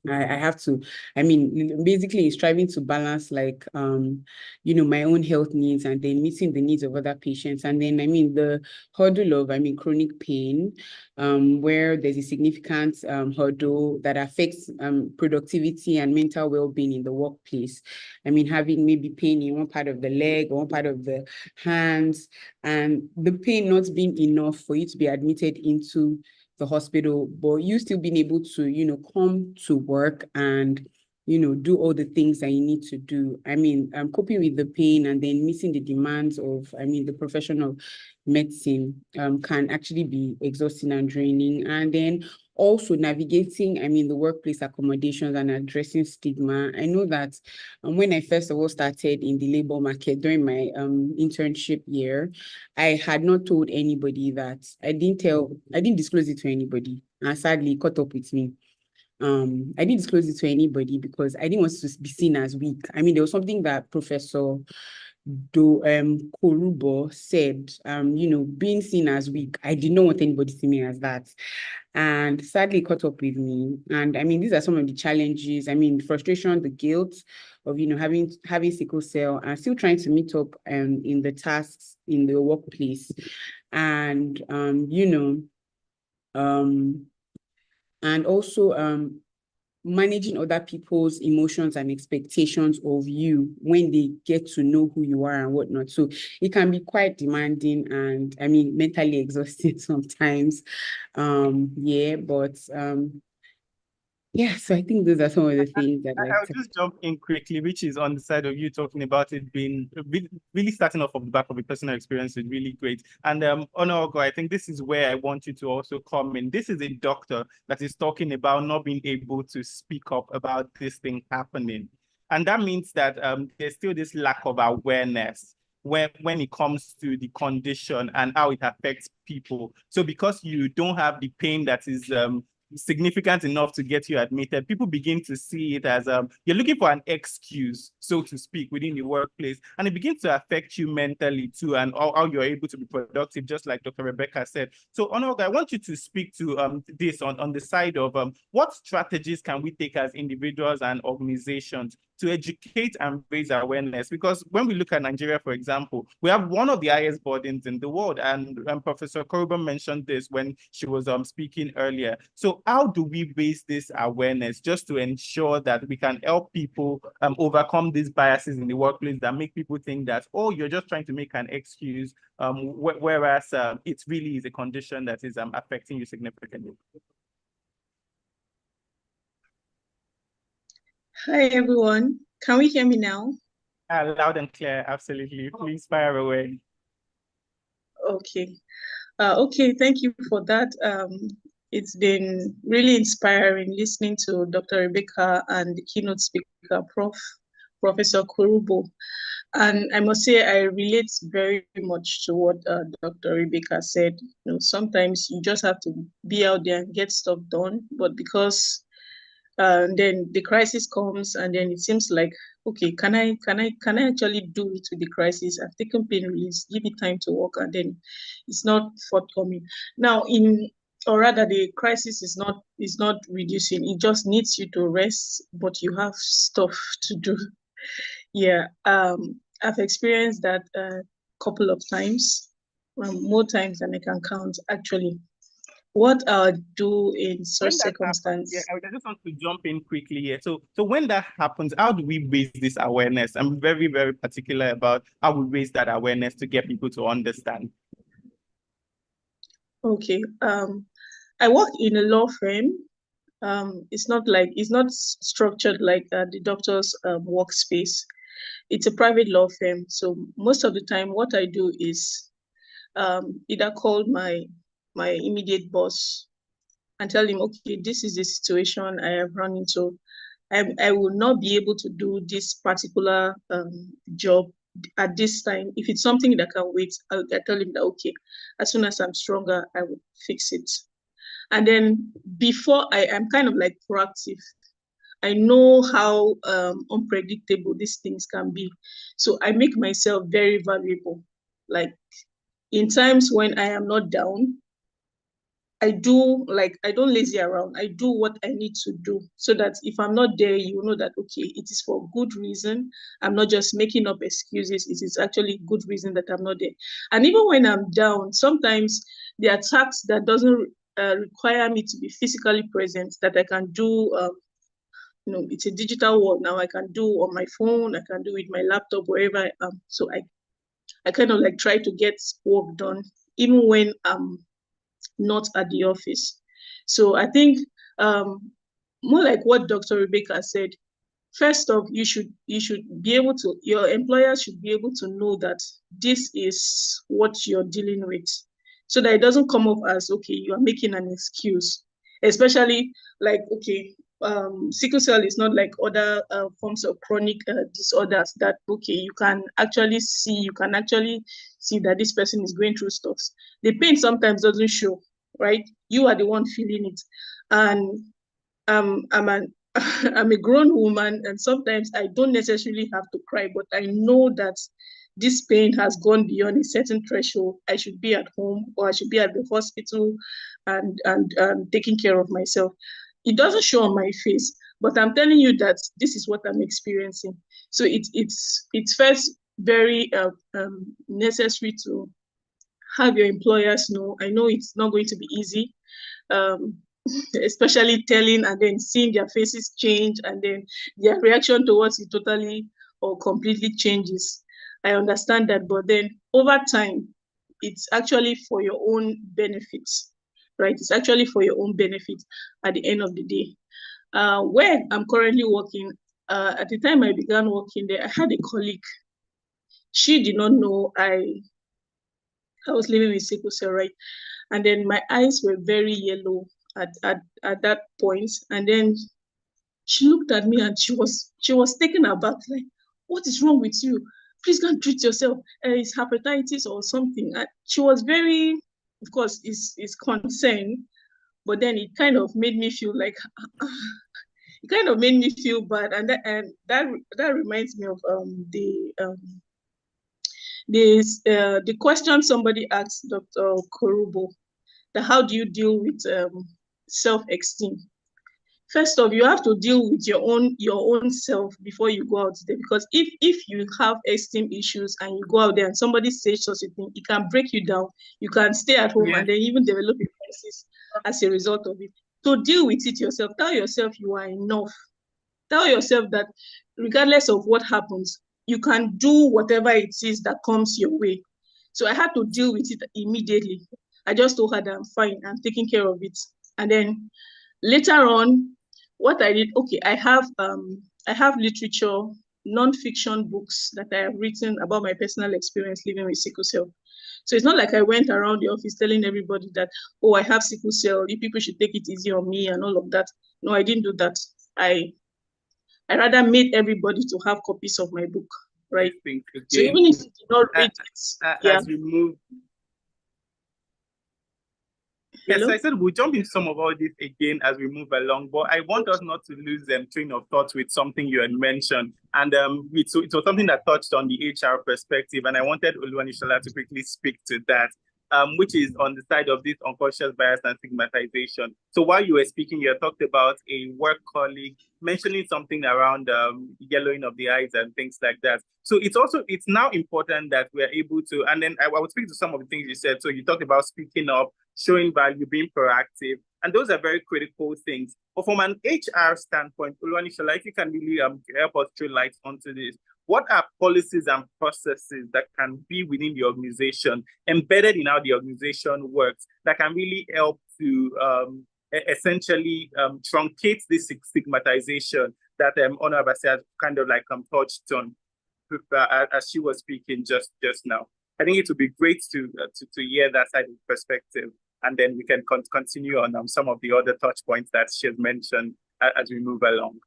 I have to, I mean, basically striving to balance my own health needs and then meeting the needs of other patients. And then, I mean, the hurdle of, chronic pain, where there's a significant hurdle that affects productivity and mental well-being in the workplace. I mean, having maybe pain in one part of the leg or one part of the hands, and the pain not being enough for you to be admitted into the hospital, but you still being able to, come to work and, do all the things that you need to do. I mean, coping with the pain and then meeting the demands of, the profession of medicine can actually be exhausting and draining. And then also navigating, the workplace accommodations and addressing stigma. I know that when I first of all started in the labor market during my internship year, I had not told anybody that. I didn't disclose it to anybody. And sadly, it caught up with me. I didn't disclose it to anybody because I didn't want to be seen as weak. I mean, there was something that Professor Korubo said, being seen as weak. I did not want anybody to see me as that. And sadly it caught up with me. And I mean, these are some of the challenges. I mean, the guilt of, having sickle cell and still trying to meet up in the tasks in the workplace. And, and also managing other people's emotions and expectations of you when they get to know who you are and whatnot. So it can be quite demanding and mentally exhausting sometimes. Yeah, so I think those are some of the things that I'll just jump in quickly, which is on the side of you talking about it being really starting off of the back of a personal experience is really great. And Onogo, I think this is where I want you to also come in. This is a doctor that is talking about not being able to speak up about this thing happening. And that means that there's still this lack of awareness when it comes to the condition and how it affects people. So because you don't have the pain that is significant enough to get you admitted, people begin to see it as you're looking for an excuse, so to speak, within the workplace, and it begins to affect you mentally too, and how you're able to be productive, just like Dr. Rebecca said. So, Onoga, I want you to speak to this on the side of what strategies can we take as individuals and organizations to educate and raise awareness? Because when we look at Nigeria, for example, we have one of the highest burdens in the world, and Professor Koroba mentioned this when she was speaking earlier. So how do we raise this awareness just to ensure that we can help people overcome these biases in the workplace that make people think that, oh, you're just trying to make an excuse, whereas it really is a condition that is affecting you significantly? Hi, everyone. Can we hear me now? Loud and clear, absolutely. Please fire away. Okay. Okay, thank you for that. It's been really inspiring listening to Dr. Rebecca and the keynote speaker, Professor Kurubo. And I must say, I relate very much to what Dr. Rebecca said. Sometimes you just have to be out there and get stuff done, but because then the crisis comes and then it seems like, okay, can I actually do it with the crisis? I've taken pain release, give it time to work, and then it's not forthcoming. Now, or rather, the crisis is not reducing. It just needs you to rest, but you have stuff to do. Yeah, I've experienced that a couple of times, more times than I can count, actually. What I'll do in such circumstances. I just want to jump in quickly here. So when that happens, how do we raise this awareness? I'm very, very particular about how we raise that awareness to get people to understand. Okay. I work in a law firm. It's not structured like the doctor's workspace. It's a private law firm. So most of the time, what I do is either call my immediate boss and tell him, okay, this is the situation I have run into. I will not be able to do this particular job at this time. If it's something that can wait, I tell him that, okay, as soon as I'm stronger, I will fix it. And then before I am kind of like proactive, I know how unpredictable these things can be. So I make myself very valuable. Like in times when I am not down, I don't lazy around. I do what I need to do so that if I'm not there, you know that, okay, it is for good reason. I'm not just making up excuses. It is actually good reason that I'm not there. And even when I'm down, sometimes there are tasks that doesn't require me to be physically present that I can do. It's a digital world now. I can do on my phone. I can do with my laptop, wherever I am. So I kind of like try to get work done, even when I'm not at the office. So I think more like what Dr. Rebecca said, first off, you should be able to, your employer should be able to know that this is what you're dealing with, so that it doesn't come off as, okay, you are making an excuse, especially like, okay, sickle cell is not like other forms of chronic disorders that, okay, you can actually see that this person is going through stuff. The pain sometimes doesn't show, right? You are the one feeling it. And I'm a grown woman, and sometimes I don't necessarily have to cry, but I know that this pain has gone beyond a certain threshold. I should be at home, or I should be at the hospital and taking care of myself. It doesn't show on my face, but I'm telling you that this is what I'm experiencing. So it's first very necessary to have your employers know. I know it's not going to be easy, especially telling and then seeing their faces change and then their reaction towards it totally or completely changes. I understand that, but then over time, it's actually for your own benefits, right? It's actually for your own benefit at the end of the day. Where I'm currently working, at the time I began working there, I had a colleague. She did not know I was living with sickle cell, right? And then my eyes were very yellow at that point. And then she looked at me and she was taken aback, like, what is wrong with you? Please go and treat yourself. It's hepatitis or something. And she was very, of course, is concerned, but then it kind of made me feel like, it kind of made me feel bad. And that reminds me of the question somebody asked Dr. Korubo, that how do you deal with self-esteem? First off, you have to deal with your own self before you go out there, because if you have esteem issues and you go out there and somebody says such a thing, it can break you down. You can stay at home and then even develop a crisis as a result of it. So deal with it yourself. Tell yourself you are enough. Tell yourself that regardless of what happens, you can do whatever it is that comes your way. So I had to deal with it immediately. I just told her that I'm fine, I'm taking care of it. And then later on, what I did, okay, I have literature, non-fiction books that I have written about my personal experience living with sickle cell. So it's not like I went around the office telling everybody that, oh, I have sickle cell, you people should take it easy on me and all of that. No, I didn't do that. I rather made everybody to have copies of my book, right? So even if you did not read it, as we move. Yes, so I said we'll jump into some of all this again as we move along, but I want us not to lose train of thought with something you had mentioned. And it was something that touched on the HR perspective, and I wanted Oluwanishola to quickly speak to that, which is on the side of this unconscious bias and stigmatization. So while you were speaking, you talked about a work colleague mentioning something around yellowing of the eyes and things like that. So it's now important that we're able to, and then I would speak to some of the things you said. So you talked about speaking up, showing value, being proactive, and those are very critical things. But from an HR standpoint, Oluwanishola, if you can really help us throw light onto this, what are policies and processes that can be within the organization, embedded in how the organization works, that can really help to essentially truncate this stigmatization that Honorable has kind of like touched on as she was speaking just now? I think it would be great to hear that side of perspective, and then we can continue on some of the other touch points that she has mentioned as we move along.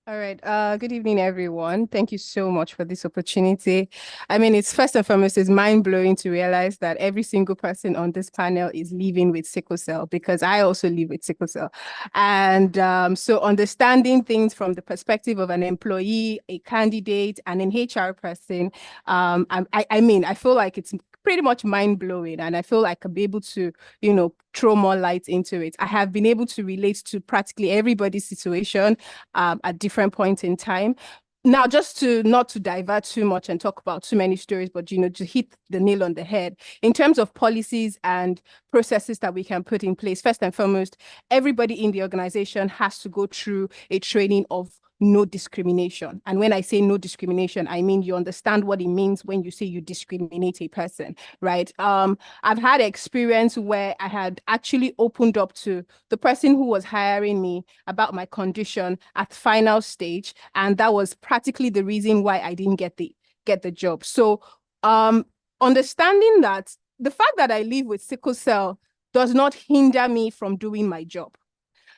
All right. Good evening, everyone. Thank you so much for this opportunity. I mean, it's first and foremost, it's mind-blowing to realize that every single person on this panel is living with sickle cell, because I also live with sickle cell. And so understanding things from the perspective of an employee, a candidate, and an HR person, I mean, I feel like it's pretty much mind-blowing, and I feel like I'll be able to, you know, throw more light into it. I have been able to relate to practically everybody's situation at different points in time. Now, just to not to divert too much and talk about too many stories, but, you know, to hit the nail on the head in terms of policies and processes that we can put in place. First and foremost, everybody in the organization has to go through a training of no discrimination. And when I say no discrimination, I mean you understand what it means when you say you discriminate a person, right? I've had experience where I had actually opened up to the person who was hiring me about my condition at final stage, and that was practically the reason why I didn't get the job. So understanding that the fact that I live with sickle cell does not hinder me from doing my job.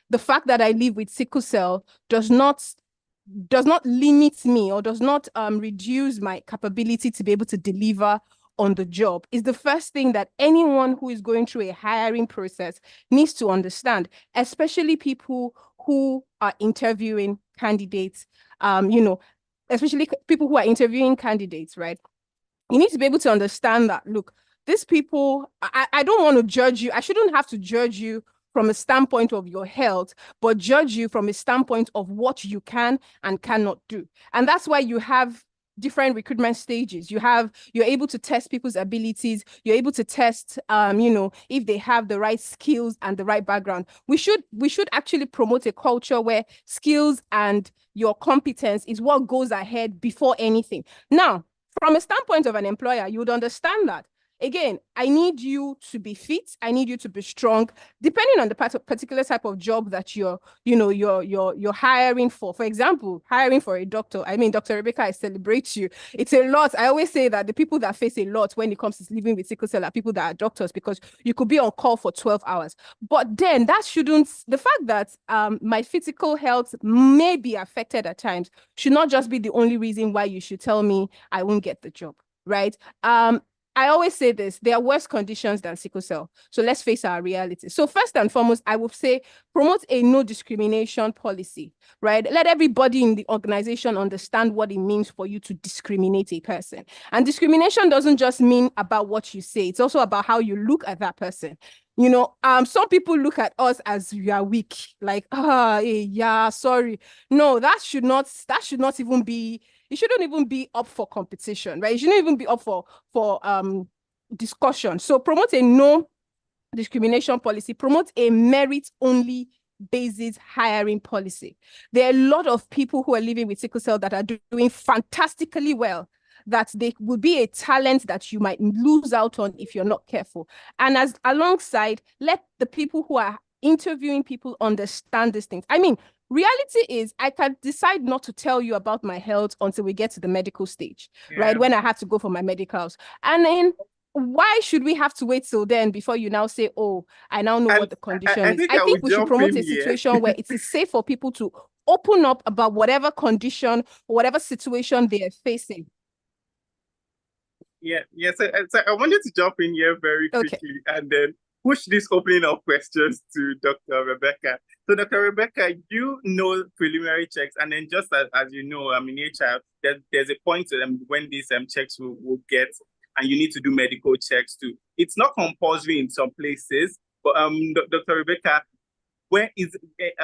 The fact that I live with sickle cell does not limit me or does not reduce my capability to be able to deliver on the job is the first thing that anyone who is going through a hiring process needs to understand, especially people who are interviewing candidates, you know, especially people who are interviewing candidates, right? You need to be able to understand that, look, these people, I don't want to judge you. I shouldn't have to judge you from a standpoint of your health, but judge you from a standpoint of what you can and cannot do. And that's why you have different recruitment stages. You're able to test people's abilities. You're able to test, you know, if they have the right skills and the right background. We should actually promote a culture where skills and your competence is what goes ahead before anything. Now, from a standpoint of an employer, you would understand that. Again, I need you to be fit. I need you to be strong, depending on the particular type of job that you're hiring for. For example, hiring for a doctor. I mean, Dr. Rebecca, I celebrate you. It's a lot. I always say that the people that face a lot when it comes to living with sickle cell are people that are doctors, because you could be on call for 12 hours. But then that shouldn't, the fact that my physical health may be affected at times should not just be the only reason why you should tell me I won't get the job, right? I always say this, there are worse conditions than sickle cell. So let's face our reality. So first and foremost, I would say promote a no discrimination policy, right? Let everybody in the organization understand what it means for you to discriminate a person. And discrimination doesn't just mean about what you say. It's also about how you look at that person. You know, some people look at us as we are weak, like, yeah, sorry. No, that should not even be, it shouldn't even be up for competition, right? It shouldn't even be up for discussion. So promote a no discrimination policy, promote a merit-only basis hiring policy. There are a lot of people who are living with sickle cell that are doing fantastically well, that they will be a talent that you might lose out on if you're not careful. And as alongside, let the people who are interviewing people understand these things. I mean, reality is I can decide not to tell you about my health until we get to the medical stage, right? When I have to go for my medicals. And then why should we have to wait till then before you now say, oh, I now know what the condition is? I think we should promote a situation where it is safe for people to open up about whatever condition or whatever situation they are facing. So I wanted to jump in here very quickly and then push this opening of questions to Dr. Rebecca. So Dr. Rebecca, you know preliminary checks, and then just as you know, in HR, there's a point to them when these checks will get, and you need to do medical checks too. It's not compulsory in some places, but Dr. Rebecca, where is,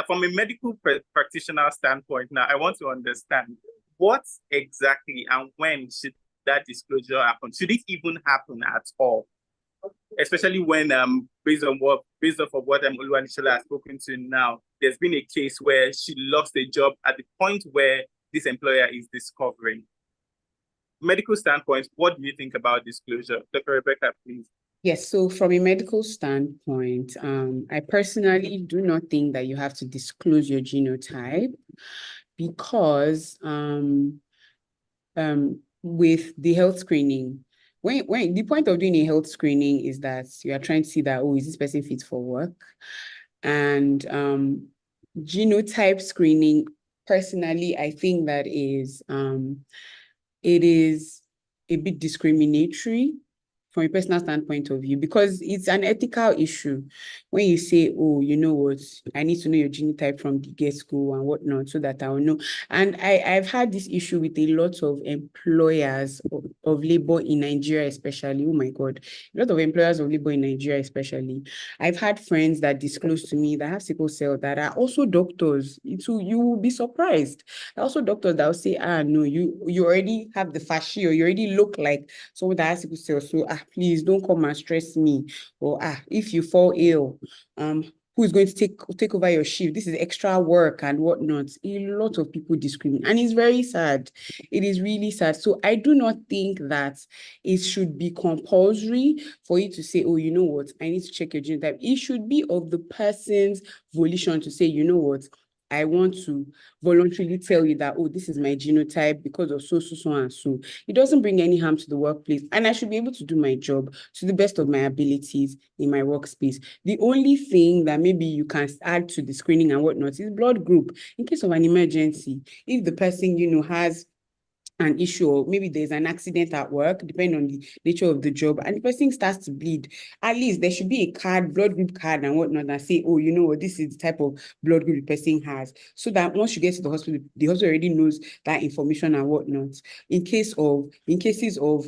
from a medical practitioner standpoint now, I want to understand what exactly and when should that disclosure happen? Should it even happen at all? Especially when, based off of what Oluwanishola has spoken to now, there's been a case where she lost a job at the point where this employer is discovering. Medical standpoint, what do you think about disclosure? Dr. Rebecca, please. Yes, so from a medical standpoint, I personally do not think that you have to disclose your genotype, because with the health screening, when the point of doing a health screening is that you are trying to see that, oh, is this person fit for work? And genotype screening, personally, I think that it is a bit discriminatory from a personal standpoint of view, because it's an ethical issue when you say, oh, you know what, I need to know your genotype from the get-go and whatnot so that I'll know. And I've had this issue with a lot of employers of labor in Nigeria, especially. Oh my God, a lot of employers of labor in Nigeria, especially. I've had friends that disclose to me that have sickle cell that are also doctors. You will be surprised. Also doctors that will say, no, you already have the fascia, or you already look like someone that has sickle cell, so please don't come and stress me. Or if you fall ill, who is going to take over your shift? This is extra work and whatnot. A lot of people discriminate, and it's very sad. It is really sad. So I do not think that it should be compulsory for you to say, oh, you know what, I need to check your genotype. It should be of the person's volition to say, you know what, I want to voluntarily tell you that, oh, this is my genotype because of so, and so. It doesn't bring any harm to the workplace. And I should be able to do my job to the best of my abilities in my workspace. The only thing that maybe you can add to the screening and whatnot is blood group. In case of an emergency, if the person, has an issue, or maybe there's an accident at work, depending on the nature of the job, and the person starts to bleed, at least there should be a card, blood group card and whatnot, that say, oh, you know what, this is the type of blood group the person has, so that once you get to the hospital already knows that information and whatnot. In cases of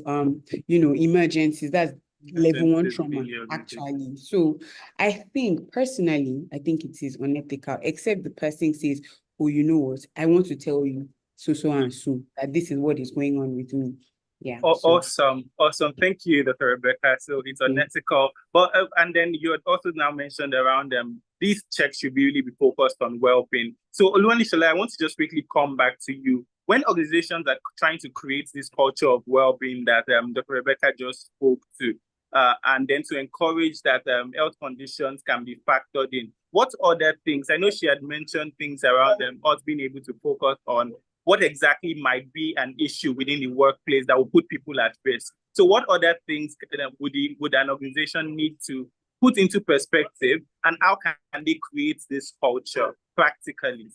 emergencies, that's level 1 trauma, actually. So I think, personally, I think it is unethical, except the person says, oh, you know what, I want to tell you so and so that this is what is going on with me. Yeah. Awesome. Thank you, Dr. Rebecca. So it's unethical, but and then you had also now mentioned around these checks should really be focused on well-being. So Oluwanishola, I want to just quickly come back to you. When organizations are trying to create this culture of well-being that Dr. Rebecca just spoke to, and then to encourage that health conditions can be factored in, what other things? I know she had mentioned things around us being able to focus on what exactly might be an issue within the workplace that will put people at risk. So what other things would an organization need to put into perspective, and how can they create this culture practically?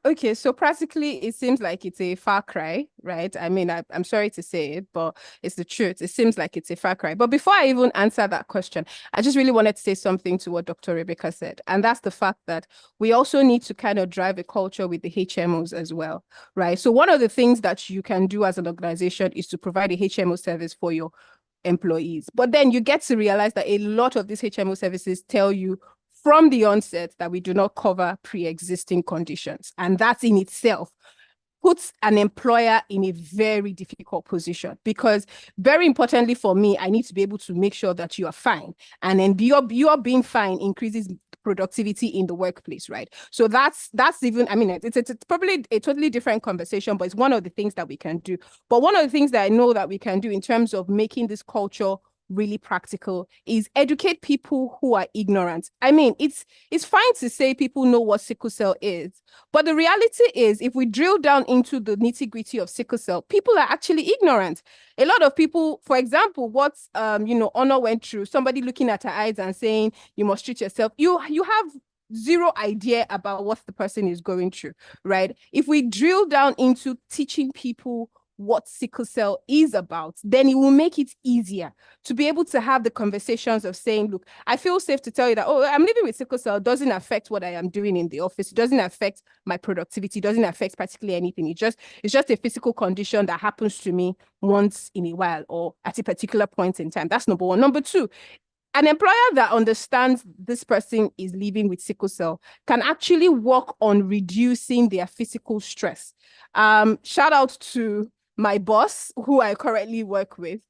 Okay, so practically it seems like it's a far cry, right? I mean, I'm sorry to say it, but it's the truth. It seems like it's a far cry. But before I even answer that question, I just really wanted to say something to what Dr. Rebecca said. And that's the fact that we also need to kind of drive a culture with the HMOs as well, right? So one of the things that you can do as an organization is to provide a HMO service for your employees. But then you get to realize that a lot of these HMO services tell you from the onset that we do not cover pre-existing conditions. And that in itself puts an employer in a very difficult position, because very importantly for me, I need to be able to make sure that you are fine. And then your being fine increases productivity in the workplace, right? So that's even, I mean, it's probably a totally different conversation, but it's one of the things that we can do. But one of the things that I know that we can do in terms of making this culture really practical is educate people who are ignorant. I mean, it's fine to say people know what sickle cell is, but the reality is, if we drill down into the nitty-gritty of sickle cell, people are actually ignorant. A lot of people, for example, what Honor went through, somebody looking at her eyes and saying you must treat yourself, you have zero idea about what the person is going through, right? If we drill down into teaching people what sickle cell is about, then it will make it easier to be able to have the conversations of saying, look, I feel safe to tell you that, oh, I'm living with sickle cell. It doesn't affect what I am doing in the office. It doesn't affect my productivity. It doesn't affect practically anything. It's just a physical condition that happens to me once in a while or at a particular point in time. That's number one. Number two, an employer that understands this person is living with sickle cell can actually work on reducing their physical stress. Shout out to my boss, who I currently work with.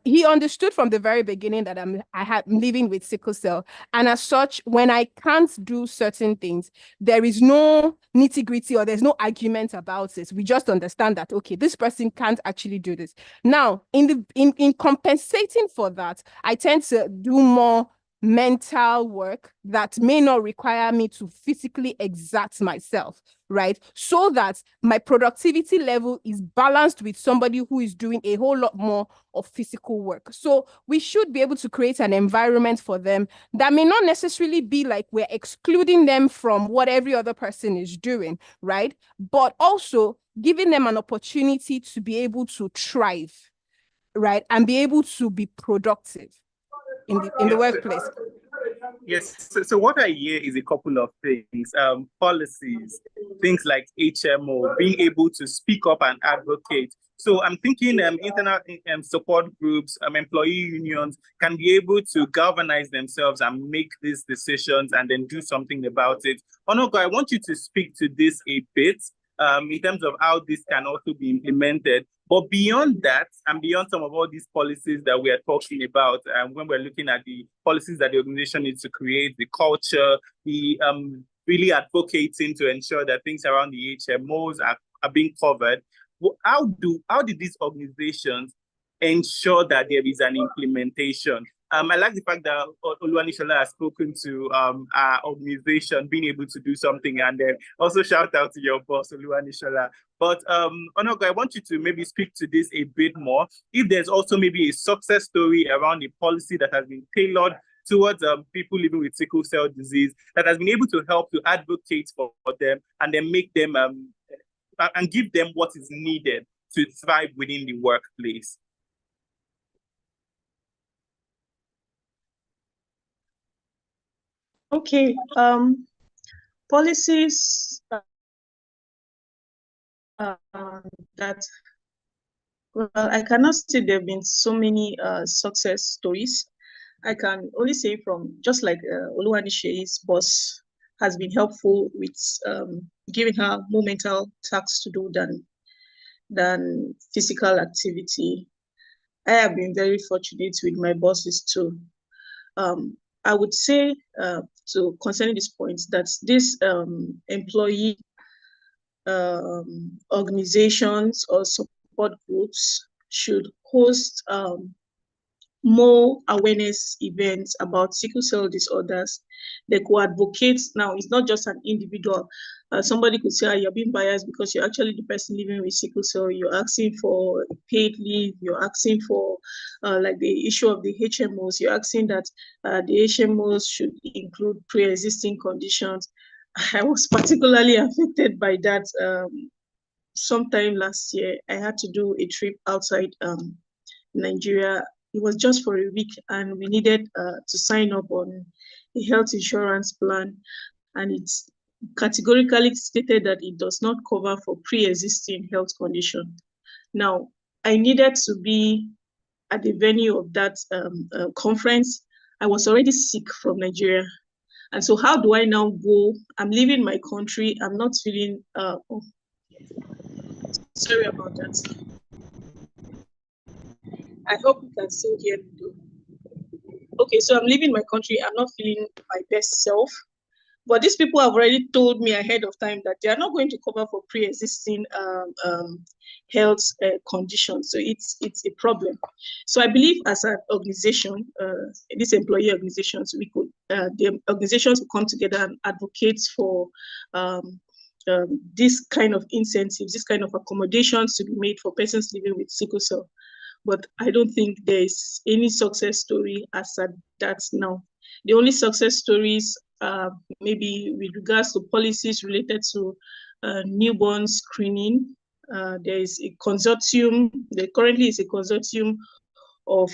He understood from the very beginning that I'm living with sickle cell. And as such, when I can't do certain things, there is no nitty-gritty or there's no argument about it. We just understand that, okay, this person can't actually do this. Now, in compensating for that, I tend to do more mental work that may not require me to physically exert myself, right? So that my productivity level is balanced with somebody who is doing a whole lot more of physical work. So we should be able to create an environment for them that may not necessarily be like we're excluding them from what every other person is doing, right? But also giving them an opportunity to be able to thrive, right? And be able to be productive in the workplace. Yes, so what I hear is a couple of things. Policies, things like HMO, being able to speak up and advocate. So I'm thinking internal support groups, employee unions can be able to galvanize themselves and make these decisions and then do something about it. Onogo, I want you to speak to this a bit in terms of how this can also be implemented. But beyond that, and beyond some of all these policies that we are talking about, when we're looking at the policies that the organization needs to create, the culture, the really advocating to ensure that things around the HMOs are being covered, how did these organizations ensure that there is an implementation? I like the fact that Oluwanishola has spoken to our organization being able to do something, and then also shout out to your boss, Oluwanishola. But Onogo, I want you to maybe speak to this a bit more. If there's also maybe a success story around a policy that has been tailored towards people living with sickle cell disease that has been able to help to advocate for them and then make them and give them what is needed to thrive within the workplace. Okay, policies that, well, I cannot say there have been so many success stories. I can only say from just like Oluwanishe's boss has been helpful with giving her more mental tasks to do than physical activity. I have been very fortunate with my bosses too. I would say to concerning this point that this employee organizations or support groups should host more awareness events about sickle cell disorders. They could advocate. Now, it's not just an individual. Somebody could say, you're being biased because you're actually the person living with sickle cell. You're asking for paid leave. You're asking for like the issue of the HMOs. You're asking that the HMOs should include pre-existing conditions. I was particularly affected by that. Sometime last year, I had to do a trip outside Nigeria. It was just for a week, and we needed to sign up on a health insurance plan, and it's categorically stated that it does not cover for pre-existing health condition. Now, I needed to be at the venue of that conference. I was already sick from Nigeria. And so how do I now go? I'm leaving my country. I'm not feeling, oh, sorry about that. I hope you can still hear me though. Okay, so I'm leaving my country. I'm not feeling my best self. But these people have already told me ahead of time that they are not going to cover for pre-existing health conditions. So it's a problem. So I believe as an organization, these employee organizations, we could, the organizations will come together and advocate for this kind of incentives, this kind of accommodations to be made for persons living with sickle cell. But I don't think there's any success story as at that now. The only success stories maybe with regards to policies related to newborn screening. There is a consortium, there currently is a consortium of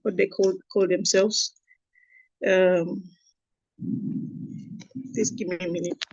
what they call themselves. Please give me a minute.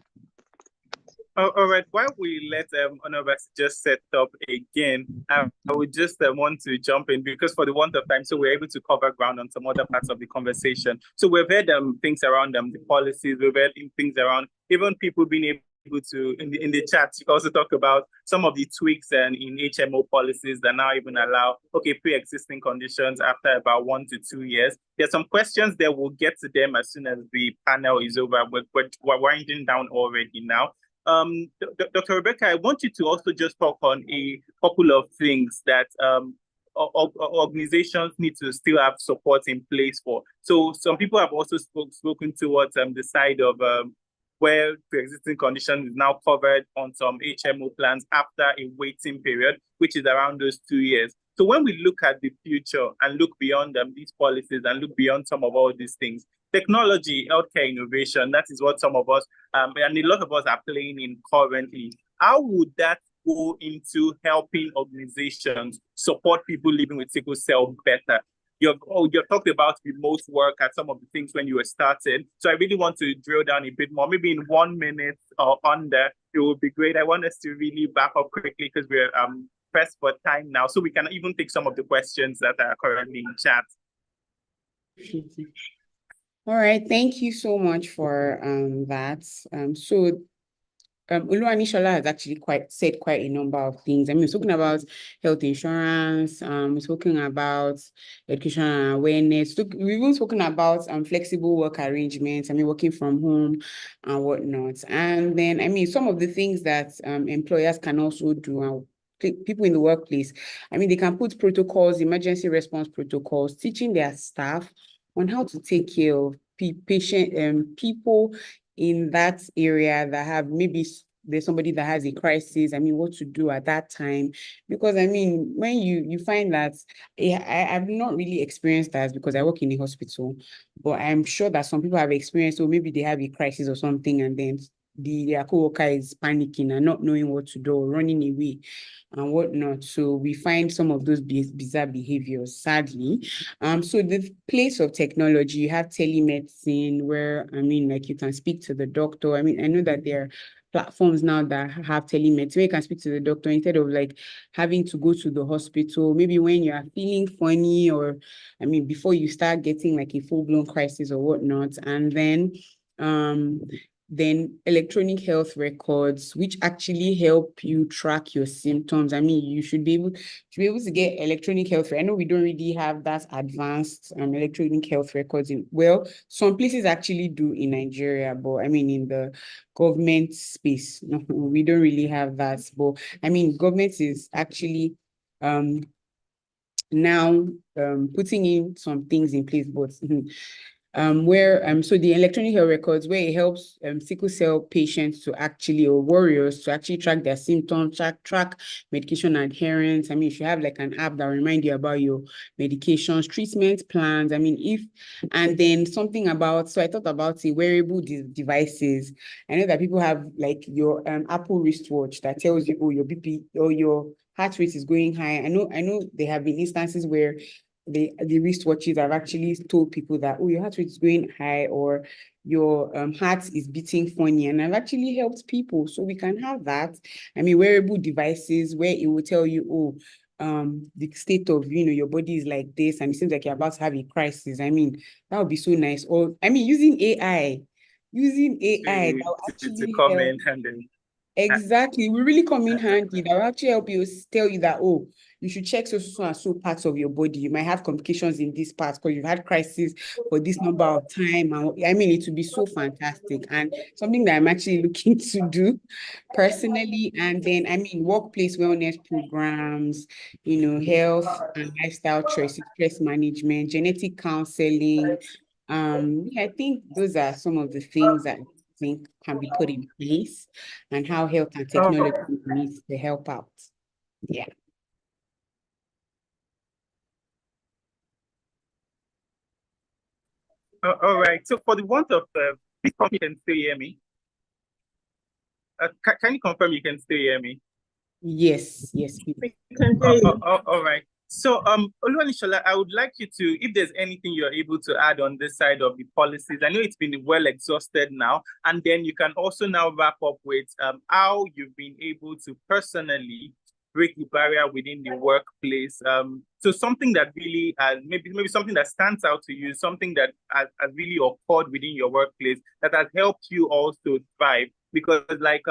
All right, while we let Honorable just set up again, I would just want to jump in because for the want of time, so we're able to cover ground on some other parts of the conversation. So we've heard things around the policies, we've heard things around even people being able to, in the chat, you also talk about some of the tweaks and in HMO policies that now even allow, pre-existing conditions after about 1 to 2 years. There's some questions there, we'll get to them as soon as the panel is over. We're winding down already now. Dr. Rebecca, I want you to also just talk on a couple of things that organizations need to still have support in place for. So some people have also spoken towards the side of where the existing condition is now covered on some HMO plans after a waiting period, which is around those 2 years. So when we look at the future and look beyond these policies and look beyond some of all these things, technology, healthcare innovation, that is what some of us, and a lot of us are playing in currently. How would that go into helping organizations support people living with sickle cell better? You've talked about remote work at some of the things when you were starting. So I really want to drill down a bit more, maybe in 1 minute or under, it would be great. I want us to really wrap up quickly because we're pressed for time now. So we can even take some of the questions that are currently in chat. All right, thank you so much for that. Oluwanishola has actually said quite a number of things. I mean, we're talking about health insurance, we're talking about education and awareness. We've even spoken about flexible work arrangements, I mean, working from home and whatnot. And then, I mean, some of the things that employers can also do, people in the workplace, I mean, they can put protocols, emergency response protocols, teaching their staff on how to take care of people in that area that have maybe there's somebody that has a crisis. I mean, what to do at that time? Because I mean, when you find that, I've not really experienced that because I work in a hospital, but I'm sure that some people have experienced, or maybe they have a crisis or something, and then their co-worker is panicking and not knowing what to do or running away and whatnot. So we find some of those bizarre behaviors, sadly. So the place of technology, you have telemedicine where, I mean, like you can speak to the doctor. I mean, I know that there are platforms now that have telemedicine where you can speak to the doctor instead of like having to go to the hospital, maybe when you are feeling funny or, I mean, before you start getting like a full-blown crisis or whatnot. And then electronic health records, which actually help you track your symptoms. I mean, you should be able to get electronic health. I know we don't really have that advanced electronic health records. Well, some places actually do in Nigeria, but I mean, in the government space, no, we don't really have that. But I mean, government is actually now putting in some things in place, but so the electronic health records, where it helps sickle cell patients to actually, or warriors to actually track their symptoms, track medication adherence. I mean, if you have like an app that remind you about your medications, treatment plans, I mean, and then something about, so I thought about the wearable devices. I know that people have like your Apple wristwatch that tells you, oh, your BP or your heart rate is going high. I know there have been instances where the wristwatches have actually told people that, oh, your heart rate is going high or your heart is beating funny, and I've actually helped people. So we can have that. I mean, wearable devices where it will tell you, oh, the state of, your body is like this, and it seems like you're about to have a crisis. I mean, that would be so nice. Or, I mean, using AI that will actually come help. in handy. Exactly. We really come in handy. That will actually help you tell you that, oh, you should check so and so parts of your body. You might have complications in this part because you've had crisis for this number of time. And I mean, it would be so fantastic and something that I'm actually looking to do personally. And then, I mean, workplace wellness programs, health and lifestyle choices, stress management, genetic counseling. Yeah, I think those are some of the things that think can be put in place and how health and technology needs to help out. Yeah. All right. So for the want of you can still hear me. Can you confirm you can still hear me? Yes, please. All right. So, Oluwanishola, I would like you to, if there's anything you're able to add on this side of the policies, I know it's been well exhausted now, and then you can also now wrap up with how you've been able to personally break the barrier within the workplace. So something that really maybe something that stands out to you, something that has really occurred within your workplace that has helped you also thrive. Because like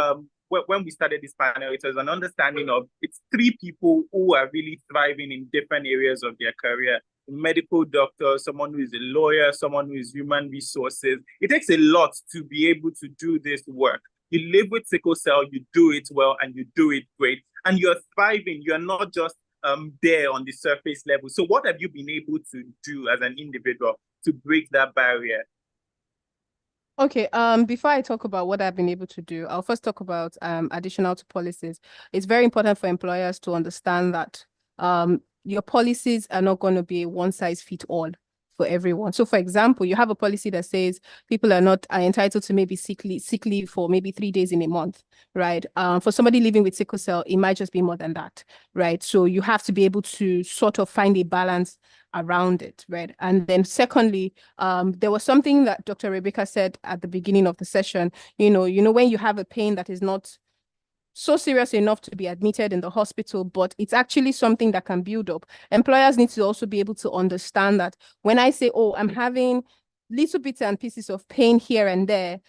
when we started this panel, it was an understanding of it's 3 people who are really thriving in different areas of their career. A medical doctor, someone who is a lawyer, someone who is human resources. It takes a lot to be able to do this work. You live with sickle cell, you do it well, and you do it great. And you're thriving. You're not just there on the surface level. So what have you been able to do as an individual to break that barrier? Okay, before I talk about what I've been able to do, I'll first talk about additional to policies. It's very important for employers to understand that your policies are not going to be one size fits all for everyone. So for example, you have a policy that says people are entitled to maybe sick leave for maybe 3 days in a month, right? For somebody living with sickle cell, it might just be more than that, right? So you have to be able to sort of find a balance around it, right? And then secondly, there was something that Dr. Rebecca said at the beginning of the session, when you have a pain that is not so serious enough to be admitted in the hospital, but it's actually something that can build up. Employers need to also be able to understand that when I say, oh, I'm having little bits and pieces of pain here and there,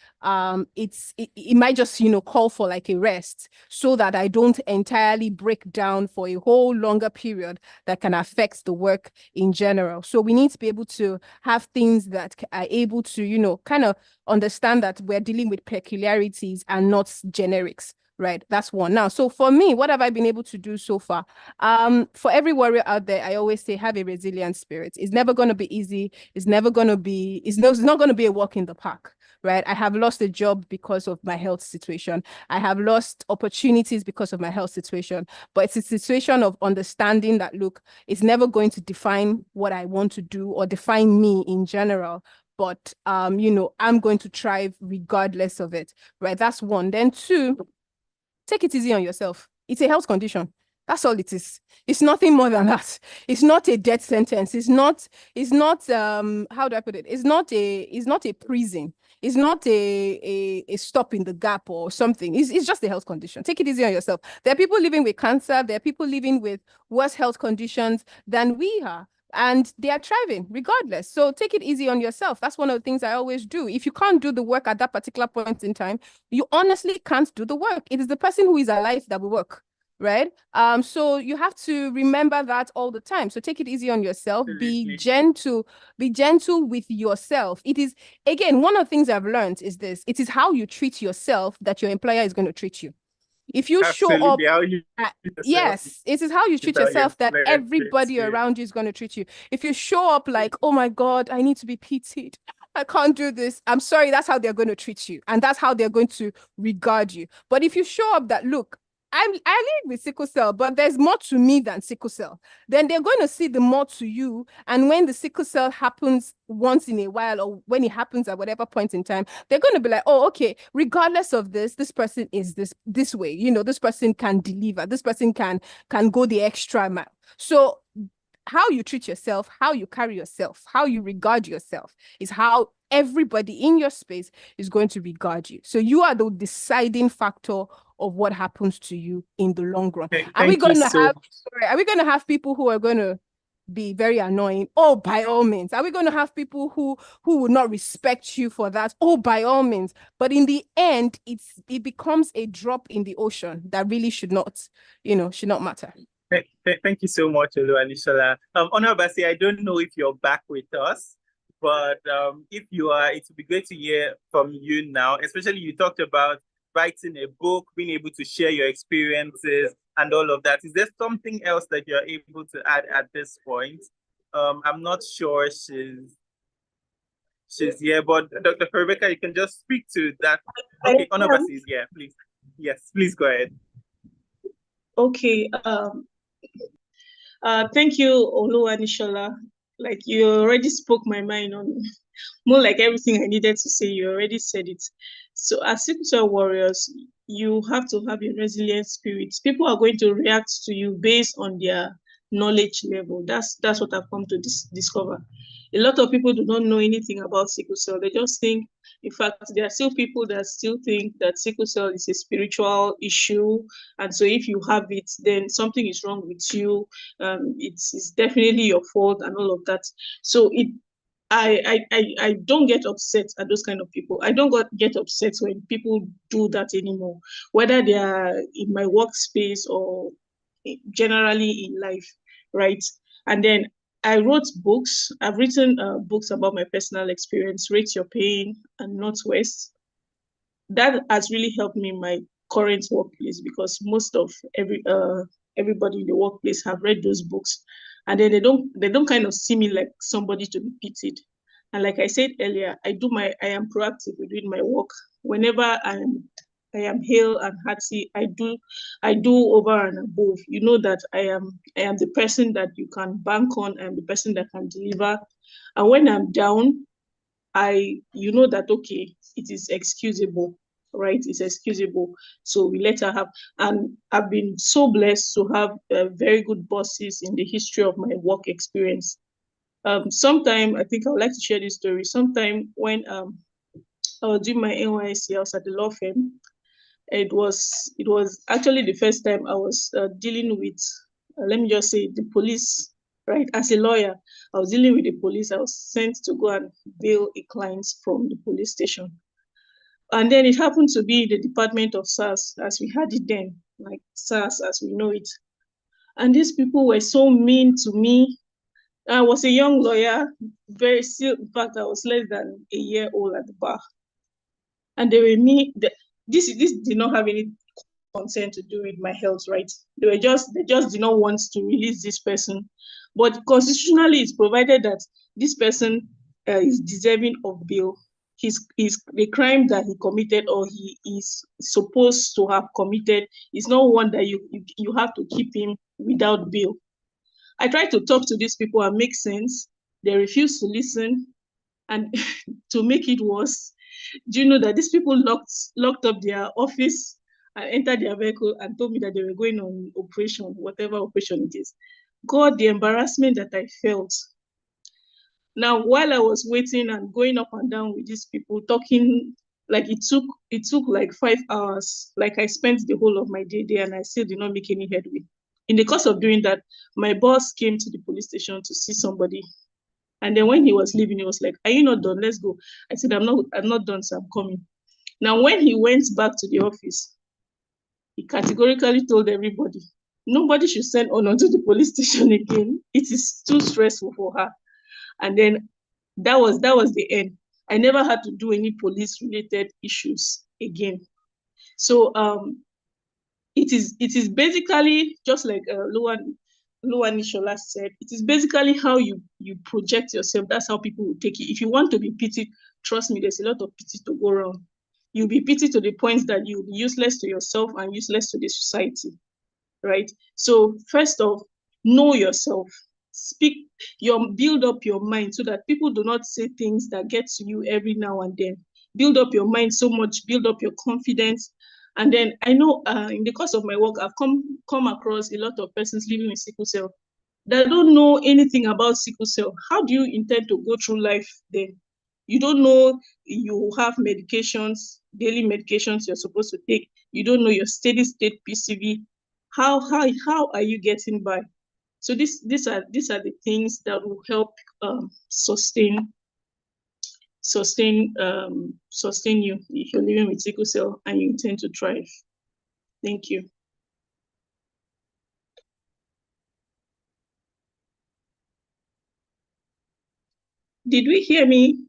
it might just, call for like a rest so that I don't entirely break down for a whole longer period that can affect the work in general. So we need to be able to have things that are able to, kind of understand that we're dealing with peculiarities and not generics. Right, that's one. Now, so for me, what have I been able to do so far? For every warrior out there, I always say have a resilient spirit. It's never going to be easy. It's not going to be a walk in the park, right? I have lost a job because of my health situation. I have lost opportunities because of my health situation. But it's a situation of understanding that, look, it's never going to define what I want to do or define me in general. But, I'm going to thrive regardless of it, right? That's one. Then two, take it easy on yourself. It's a health condition. That's all it is. It's nothing more than that. It's not a death sentence. It's not how do I put it? It's not a prison. It's not a stop in the gap or something. It's just a health condition. Take it easy on yourself. There are people living with cancer. There are people living with worse health conditions than we are. And they are thriving regardless. So take it easy on yourself. That's one of the things I always do. If you can't do the work at that particular point in time, you honestly can't do the work. It is the person who is alive that will work, right? So you have to remember that all the time. So take it easy on yourself. Be gentle with yourself. It is, again, one of the things I've learned is this. It is how you treat yourself that your employer is going to treat you. If you show up, yes, it is how you treat yourself that everybody around you is going to treat you. If you show up like, oh my God, I need to be pitied, I can't do this, I'm sorry, that's how they're going to treat you. And that's how they're going to regard you. But if you show up that, look, I live with sickle cell, but there's more to me than sickle cell, then they're going to see the more to you. And when the sickle cell happens once in a while, or when it happens at whatever point in time, they're going to be like, oh, okay, regardless of this person is this way, this person can deliver, this person can go the extra mile. So how you treat yourself, how you carry yourself, how you regard yourself is how everybody in your space is going to regard you. So you are the deciding factor of what happens to you in the long run. Are we going to have people who are going to be very annoying? Oh, by all means. Are we going to have people who will not respect you for that? Oh, by all means. But in the end, it becomes a drop in the ocean that really should not matter. Thank you so much, Olu and Ishola. Onabasi, I don't know if you're back with us, but if you are, it would be great to hear from you now. Especially you talked about writing a book, being able to share your experiences and all of that. Is there something else that you're able to add at this point? I'm not sure she's here, but Dr. Rebecca, you can just speak to that. Okay, Onabasi is here, please. Yes, please go ahead. Okay. Thank you, Olu and Ishola. Like you already spoke my mind on more like everything I needed to say. You already said it. So as sickle cell warriors, you have to have a resilient spirit. People are going to react to you based on their knowledge level. That's what I've come to discover. A lot of people do not know anything about sickle cell. They just think, in fact, there are still people that still think that sickle cell is a spiritual issue. And so if you have it, then something is wrong with you. It's definitely your fault and all of that. So I don't get upset at those kind of people. I don't get upset when people do that anymore, whether they are in my workspace or generally in life, right? And then I wrote books. I've written books about my personal experience, Rate Your Pain and Northwest. That has really helped me in my current workplace because most of everybody in the workplace have read those books, and then they don't kind of see me like somebody to be pitied. And like I said earlier, I am proactive with doing my work. Whenever I am hale and hearty, I do over and above. You know that I am the person that you can bank on. I'm the person that can deliver. And when I'm down, you know that, okay, it is excusable, right? It's excusable. So we let her have, and I've been so blessed to have very good bosses in the history of my work experience. Sometime, I think I would like to share this story. Sometime when I was doing my NYSC, I was at the law firm. It was actually the first time I was dealing with, let me just say, the police, right? As a lawyer, I was dealing with the police. I was sent to go and bail a client from the police station. And then it happened to be the Department of SARS, as we had it then, like SARS as we know it. And these people were so mean to me. I was a young lawyer, in fact, I was less than a year old at the bar. And they were this did not have any concern to do with my health, right? They just did not want to release this person. But constitutionally, it's provided that this person is deserving of bail. The crime that he committed, or he is supposed to have committed, is not one that you have to keep him without bail. I tried to talk to these people and make sense. They refused to listen. And to make it worse, do you know that these people locked up their office and entered their vehicle and told me that they were going on operation, whatever operation it is? God, the embarrassment that I felt. Now, while I was waiting and going up and down with these people, talking, like it took like 5 hours. Like I spent the whole of my day there and I still did not make any headway. In the course of doing that, my boss came to the police station to see somebody. And then when he was leaving, he was like, "Are you not done? Let's go." I said, I'm not done, so I'm coming. Now, when he went back to the office, he categorically told everybody, nobody should send Honor to the police station again. It is too stressful for her. And then that was the end. I never had to do any police-related issues again. So it is basically just like Luan Nishola said, it is basically how you project yourself. That's how people will take it. If you want to be pitied, trust me, there's a lot of pity to go around. You'll be pitied to the point that you'll be useless to yourself and useless to the society, right? So first off, know yourself. Build up your mind so that people do not say things that get to you every now and then. Build up your mind so much, build up your confidence. And then I know in the course of my work, I've come across a lot of persons living with sickle cell that don't know anything about sickle cell. How do you intend to go through life then? You don't know you have medications, daily medications you're supposed to take. You don't know your steady state PCV. How are you getting by? So these are the things that will help sustain you if you're living with sickle cell and you intend to thrive. Thank you. Did we hear me?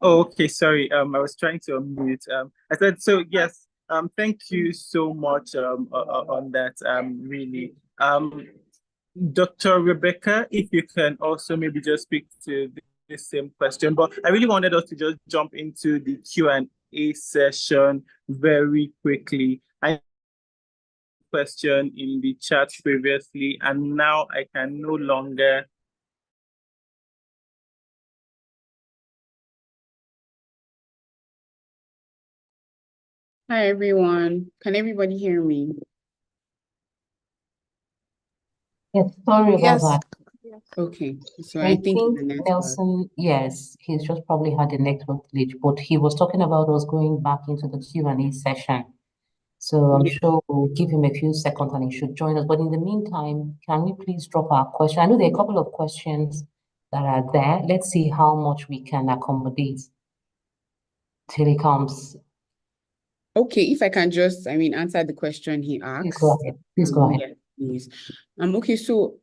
Oh, okay, sorry. I was trying to unmute. I said so. Yes. Thank you so much. On that. Really. Dr. Rebecca, if you can also maybe just speak to the same question, but I really wanted us to just jump into the Q&A session very quickly. I question in the chat previously, and now I can no longer. Hi, everyone. Can everybody hear me? Yes, sorry about Yes. that. Okay, so I I think think the network. Nelson, yes, he's just probably had a network glitch, but he was talking about us going back into the Q&A session. So I'm sure we'll give him a few seconds and he should join us. But in the meantime, can we please drop our question? I know there are a couple of questions that are there. Let's see how much we can accommodate till he comes. Okay, if I can just, answer the question he asked. Please go ahead. Please go ahead. Yeah, please. Okay, so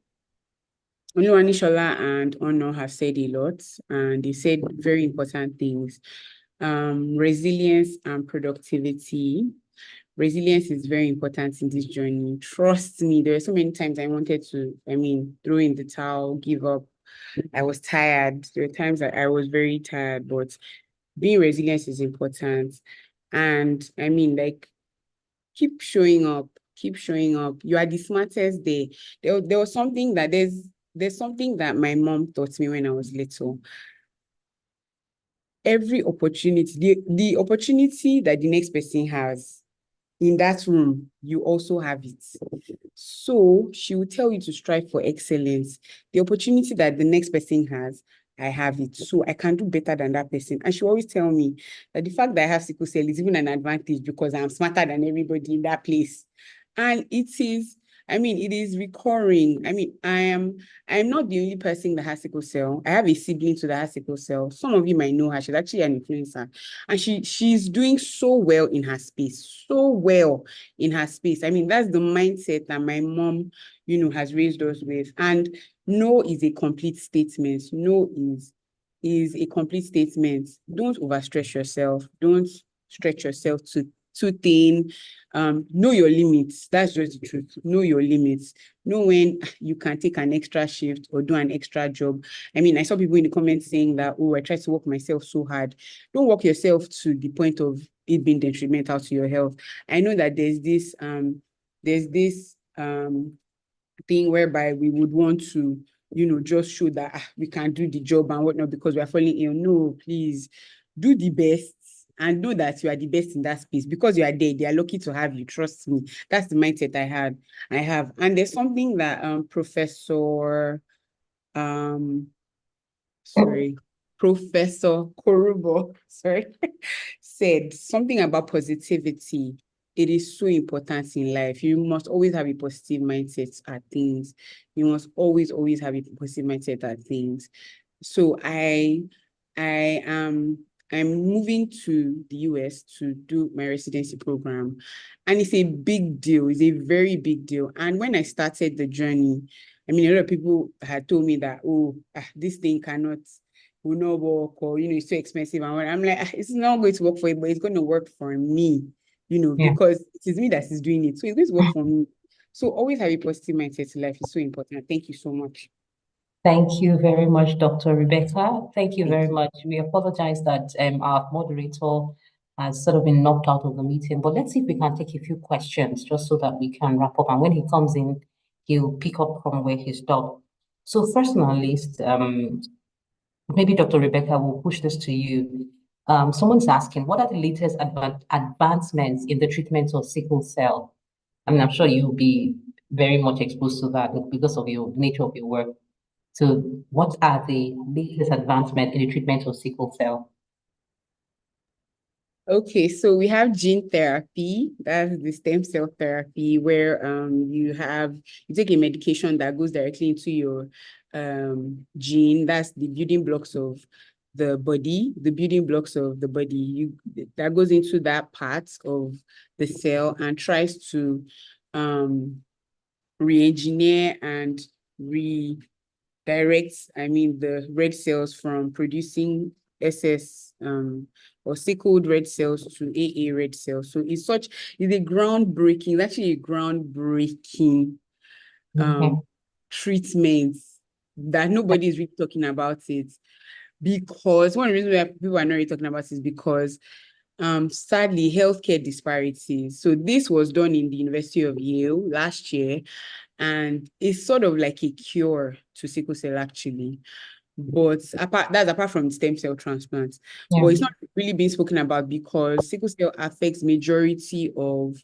Oluwanishola and Ono have said a lot, and they said very important things. Resilience and productivity. resilience is very important in this journey. Trust me, there are so many times I wanted to, throw in the towel, give up. I was tired. There were times that I was very tired, but being resilient is important. And like, keep showing up, keep showing up. You are the smartest there. There was something that there's something that my mom taught me when I was little. Every opportunity, the opportunity that the next person has in that room, you also have it. So she will tell you to strive for excellence. The opportunity that the next person has, I have it. So I can do better than that person. And she always tell me that the fact that I have sickle cell is even an advantage because I'm smarter than everybody in that place. And it is, it is recurring. I'm not the only person that has sickle cell. I have a sibling too that has sickle cell. Some of you might know her. She's actually an influencer. And she's doing so well in her space. So well in her space. That's the mindset that my mom, has raised us with. And no is a complete statement. No is a complete statement. Don't overstretch yourself. Don't stretch yourself too thin. Know your limits. That's just the truth. Know your limits. Know when you can take an extra shift or do an extra job. I saw people in the comments saying that, oh, I tried to work myself so hard. Don't work yourself to the point of it being detrimental to your health. I know that there's this thing whereby we would want to, just show that we can do the job and whatnot because we are falling ill. No, please do the best and know that you are the best in that space because you are there. They are lucky to have you. Trust me. That's the mindset I have. And there's something that Professor Korubo, said something about positivity. It is so important in life. You must always have a positive mindset at things. You must always have a positive mindset at things. So I'm moving to the US to do my residency program. And it's a big deal. It's a very big deal. And when I started the journey, a lot of people had told me that, this thing will not work, or it's too expensive. And I'm like, it's not going to work for you, but it's going to work for me, because it is me that is doing it. So it's going to work for me. So always have a positive mindset to life is so important. Thank you so much. Thank you very much, Dr. Rebecca. Thank you very much. We apologize that our moderator has sort of been knocked out of the meeting, but let's see if we can take a few questions just so that we can wrap up. And when he comes in, he'll pick up from where he stopped. So first on our list, maybe Dr. Rebecca will push this to you. Someone's asking, what are the latest advancements in the treatment of sickle cell? I'm sure you'll be very much exposed to that because of your nature of your work. So what are the latest advancements in the treatment of sickle cell? Okay, so we have gene therapy, that's the stem cell therapy, where you take a medication that goes directly into your gene. That's the building blocks of the body, that goes into that part of the cell and tries to re-engineer and redirect, the red cells from producing SS or sickled red cells to AA red cells. So it's actually a groundbreaking treatment that nobody is really talking about it, because one of the reasons why people are not really talking about it is because sadly, healthcare disparities. So this was done in the University of Yale last year, and it's sort of like a cure to sickle cell actually. But apart from stem cell transplants, but it's not really being spoken about because sickle cell affects majority of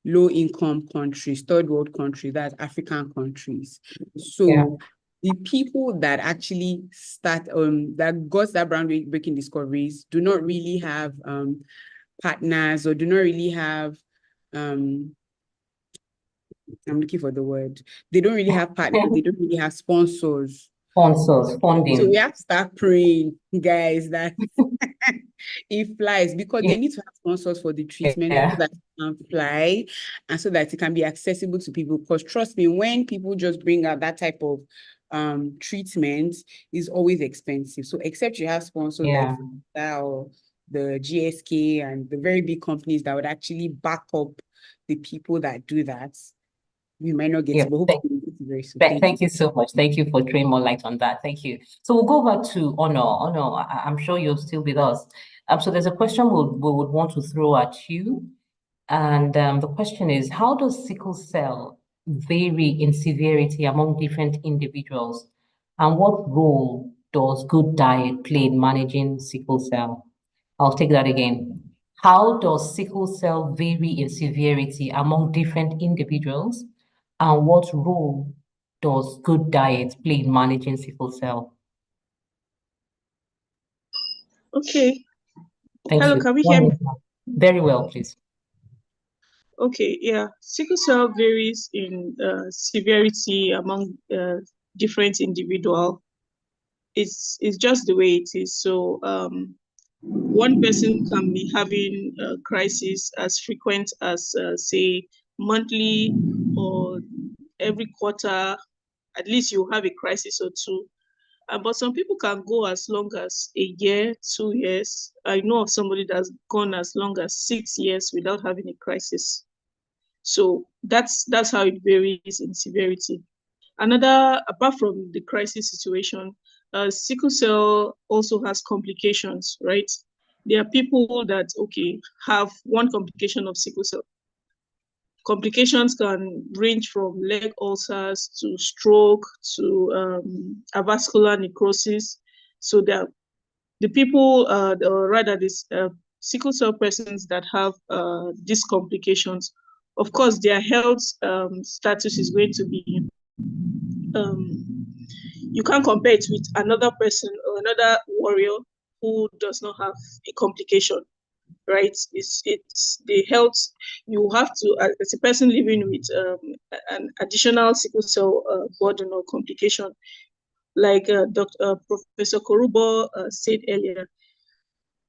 low-income countries, third world countries, that's African countries. So the people that actually that got that groundbreaking discoveries do not really have partners, or do not really have I'm looking for the word. They don't really have partners. They don't really have sponsors. Funding. So we have to start praying, guys, that it flies, because they need to have sponsors for the treatment so that it can fly and so that it can be accessible to people. Because trust me, when people just bring out that type of treatment, is always expensive. So except you have sponsors like that, or the GSK and the very big companies that would actually back up the people that do that, we might not get Yeah, it, but hopefully we'll get it very soon. Thank you so much. Thank you for throwing more light on that. Thank you. So we'll go back to Honor. Honor, I'm sure you're still with us. So there's a question we would want to throw at you. And the question is, how does sickle cell vary in severity among different individuals? And what role does good diet play in managing sickle cell? I'll take that again. How does sickle cell vary in severity among different individuals? And what role does good diet play in managing sickle cell? Okay. Thank Hello, you. can we hear me? Very well, please. Okay, yeah. Sickle cell varies in severity among different individual. It's just the way it is. So one person can be having a crisis as frequent as say monthly or every quarter. At least you have a crisis or two. But some people can go as long as a year, 2 years. I know of somebody that's gone as long as 6 years without having a crisis. So that's how it varies in severity. Another, apart from the crisis situation, sickle cell also has complications, right? There are people that, okay, have one complication of sickle cell. Complications can range from leg ulcers to stroke to avascular necrosis. So the people, or rather, this sickle cell persons that have these complications, of course, their health status is going to be, you can't compare it with another person or another warrior who does not have a complication, right? It's the health. You have to, as a person living with an additional sickle cell burden or complication, like Professor Korubo said earlier,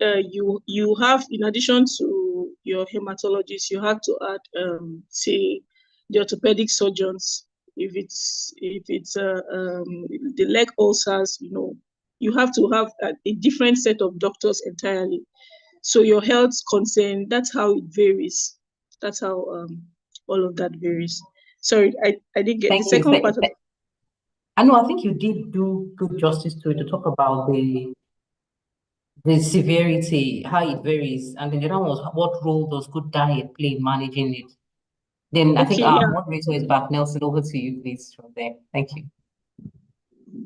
you have, in addition to your hematologist, you have to add, say, the orthopedic surgeons. If it's the leg ulcers, you have to have a different set of doctors entirely. So your health concern, that's how it varies. That's how all of that varies. Sorry, I didn't get the second part of it. I know, I think you did do good justice to it, to talk about the severity, how it varies, and then the other one was what role does good diet play in managing it? Then I think Okay, our yeah. moderator is back. Nelson, over to you, please, from there. Thank you.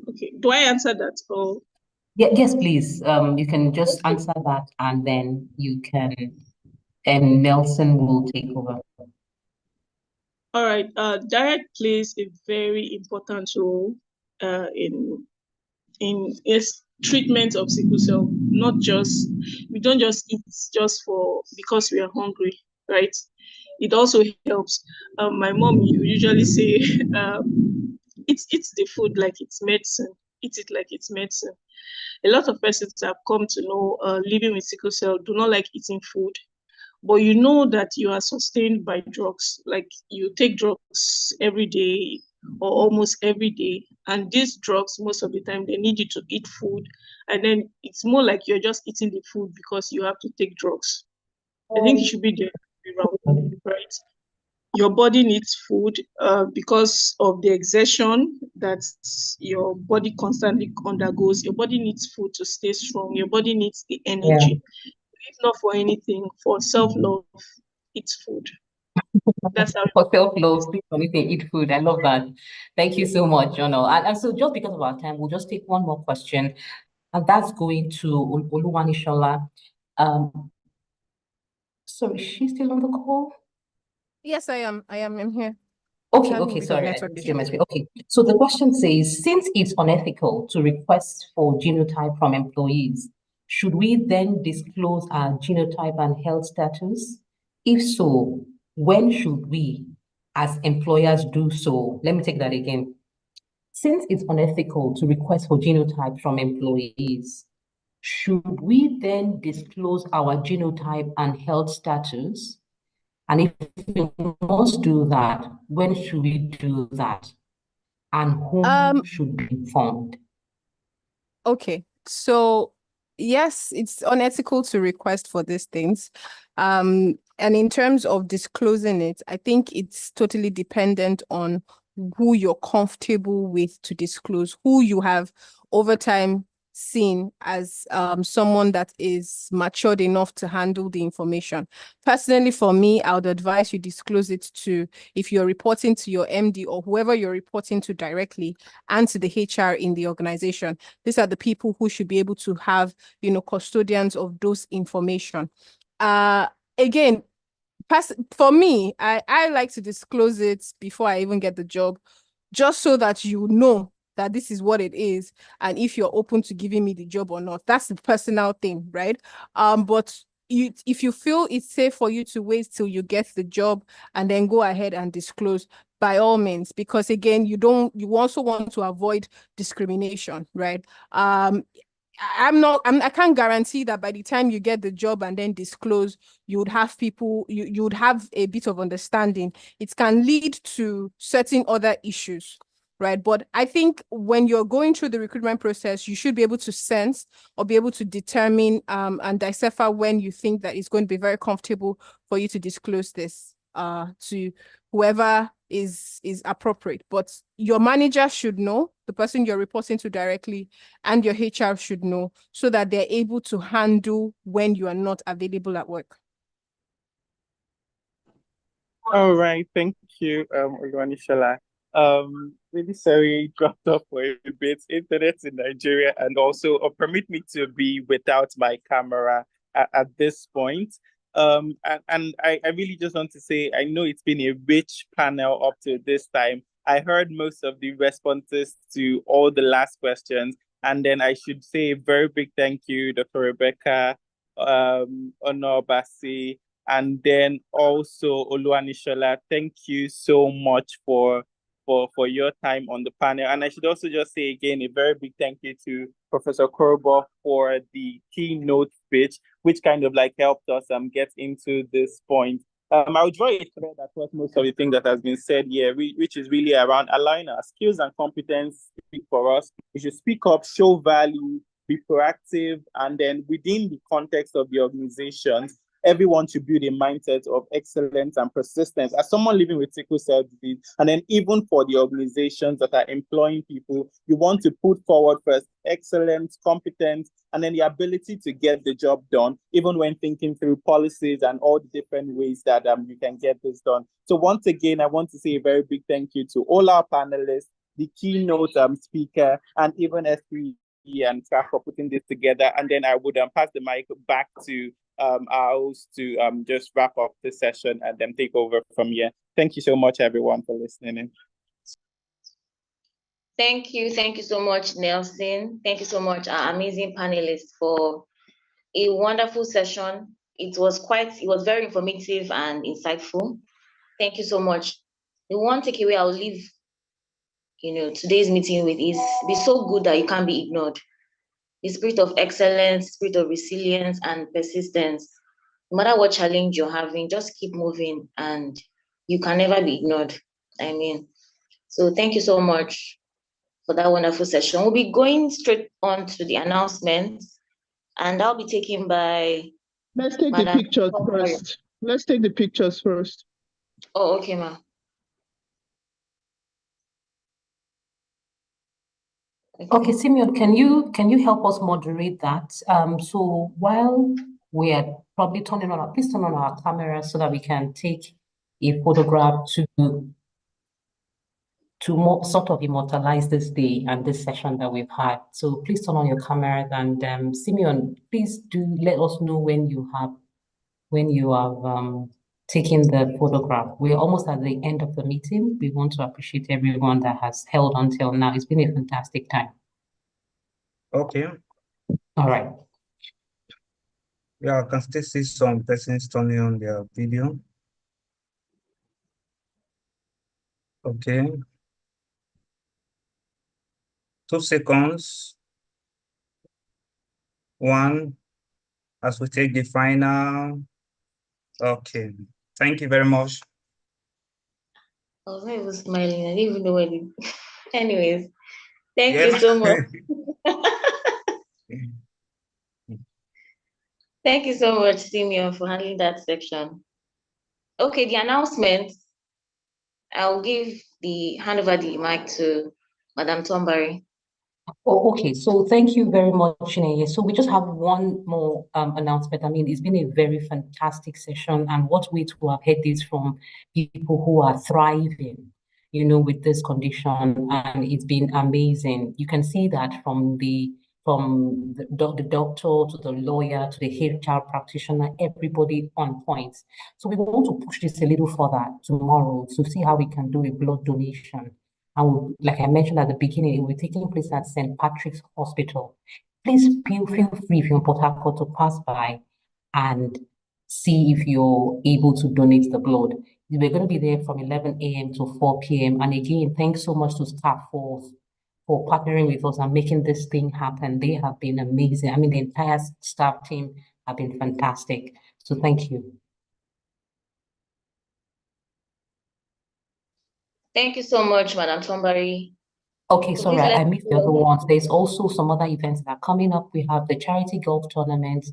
Okay, do I answer that or? Yeah, yes, please. You can just answer that, and then you can, and Nelson will take over. All right. Diet plays a very important role in its treatment of sickle cell. Not just, we don't just eat just because we are hungry, right? It also helps. My mom usually say, eat the food like it's medicine. Eat it like it's medicine. A lot of persons have come to know, living with sickle cell, do not like eating food, but you know that you are sustained by drugs. Like, you take drugs every day or almost every day, and these drugs, most of the time, they need you to eat food, and then it's more like you're just eating the food because you have to take drugs. I think it should be the other way around, right? Your body needs food because of the exertion that your body constantly undergoes. Your body needs food to stay strong. Your body needs the energy. If not for anything, for self-love, it's food. That's how. For self-love, please, anything, eat food. I love that. Thank you so much, Jono. And so just because of our time, we'll just take one more question, and that's going to Oluwani Shola. So is she still on the call? Yes, I am. I'm here. Okay, sorry, I didn't see my screen. Okay, so the question says, since it's unethical to request for genotype from employees, should we then disclose our genotype and health status? If so, when should we, as employers, do so? Let me take that again. Since it's unethical to request for genotype from employees, should we then disclose our genotype and health status? And if we must do that, when should we do that? And whom should be informed? Okay, so yes, it's unethical to request for these things. And in terms of disclosing it, I think it's totally dependent on who you're comfortable with to disclose, who you have over time seen as someone that is matured enough to handle the information. Personally, for me, I would advise you disclose it to, if you're reporting to your MD or whoever you're reporting to directly, and to the HR in the organization. These are the people who should be able to have, custodians of those information. Again, for me, I like to disclose it before I even get the job, just so that you know that this is what it is, and if you're open to giving me the job or not. That's the personal thing, right? But if you feel it's safe for you to wait till you get the job and then go ahead and disclose, by all means, because again, you also want to avoid discrimination, right? I can't guarantee that by the time you get the job and then disclose, you would have you would have a bit of understanding. It can lead to certain other issues, right? But I think when you're going through the recruitment process, you should be able to sense or be able to determine and decipher when you think that it's going to be very comfortable for you to disclose this to whoever is appropriate. But your manager should know, the person you're reporting to directly, and your HR should know, so that they're able to handle when you are not available at work. All right, thank you, Oluwanishola. Really sorry, dropped off for a bit. Internet in Nigeria, and also permit me to be without my camera at this point. And I really just want to say, I know it's been a rich panel up to this time. I heard most of the responses to all the last questions, and then I should say a very big thank you, Dr. Rebecca, Onobasi, and then also Oluwanishola. Thank you so much for your time on the panel. And I should also just say again a very big thank you to Professor Korobo for the keynote speech, which kind of like helped us get into this point. I would draw a thread across most of the things that has been said here, which is really around allowing our skills and competence speak for us. We should speak up, show value, be proactive, and then within the context of the organization, everyone should build a mindset of excellence and persistence. As someone living with sickle cell disease, and then even for the organizations that are employing people, you want to put forward first excellence, competence, and then the ability to get the job done, even when thinking through policies and all the different ways that you can get this done. So once again, I want to say a very big thank you to all our panelists, the keynote speaker, and even S3 and staff for putting this together. And then I would pass the mic back to our host to just wrap up the session and then take over from here. Thank you so much, everyone, for listening in. Thank you so much, Nelson. Thank you so much, our amazing panelists, for a wonderful session. It was very informative and insightful. Thank you so much. The one takeaway I'll leave, today's meeting with is, be so good that you can't be ignored. The spirit of excellence, spirit of resilience and persistence. No matter what challenge you're having, just keep moving and you can never be ignored. So thank you so much for that wonderful session. We'll be going straight on to the announcements, and I'll be taken by Let's take the pictures first. Let's take the pictures first. Oh, okay, ma. Okay, Simeon, can you help us moderate that? So while we are probably please turn on our camera so that we can take a photograph to more sort of immortalize this day and this session that we've had. So please turn on your camera, and Simeon, please do let us know when you have taken the photograph. We're almost at the end of the meeting. We want to appreciate everyone that has held until now. It's been a fantastic time. Okay. All right. Yeah, I can still see some persons turning on their video. Okay. 2 seconds. 1, as we take the final. Okay. Thank you very much. I was not even smiling. I didn't even know what it. Anyways, thank you so much. Thank you so much, Simeon, for handling that section. Okay, the announcement. I'll hand over the mic to Madam Tombari. Oh, okay. So thank you very much, Chineye. So we just have one more announcement. I mean, it's been a very fantastic session, and what way to have heard this from people who are thriving, with this condition, and it's been amazing. You can see that from the doctor to the lawyer to the HR practitioner, everybody on point. So we want to push this a little further tomorrow to see how we can do a blood donation. And like I mentioned at the beginning, it will be taking place at St. Patrick's Hospital. Please feel free if you're in Port Harcourt to pass by and see if you're able to donate the blood. We're going to be there from 11 a.m. to 4 p.m. And again, thanks so much to staff for partnering with us and making this thing happen. They have been amazing. I mean, the entire staff team have been fantastic. So thank you. Thank you so much, Madam Tombari. Okay, sorry, I missed the other ones. There's also some other events that are coming up. We have the charity golf tournament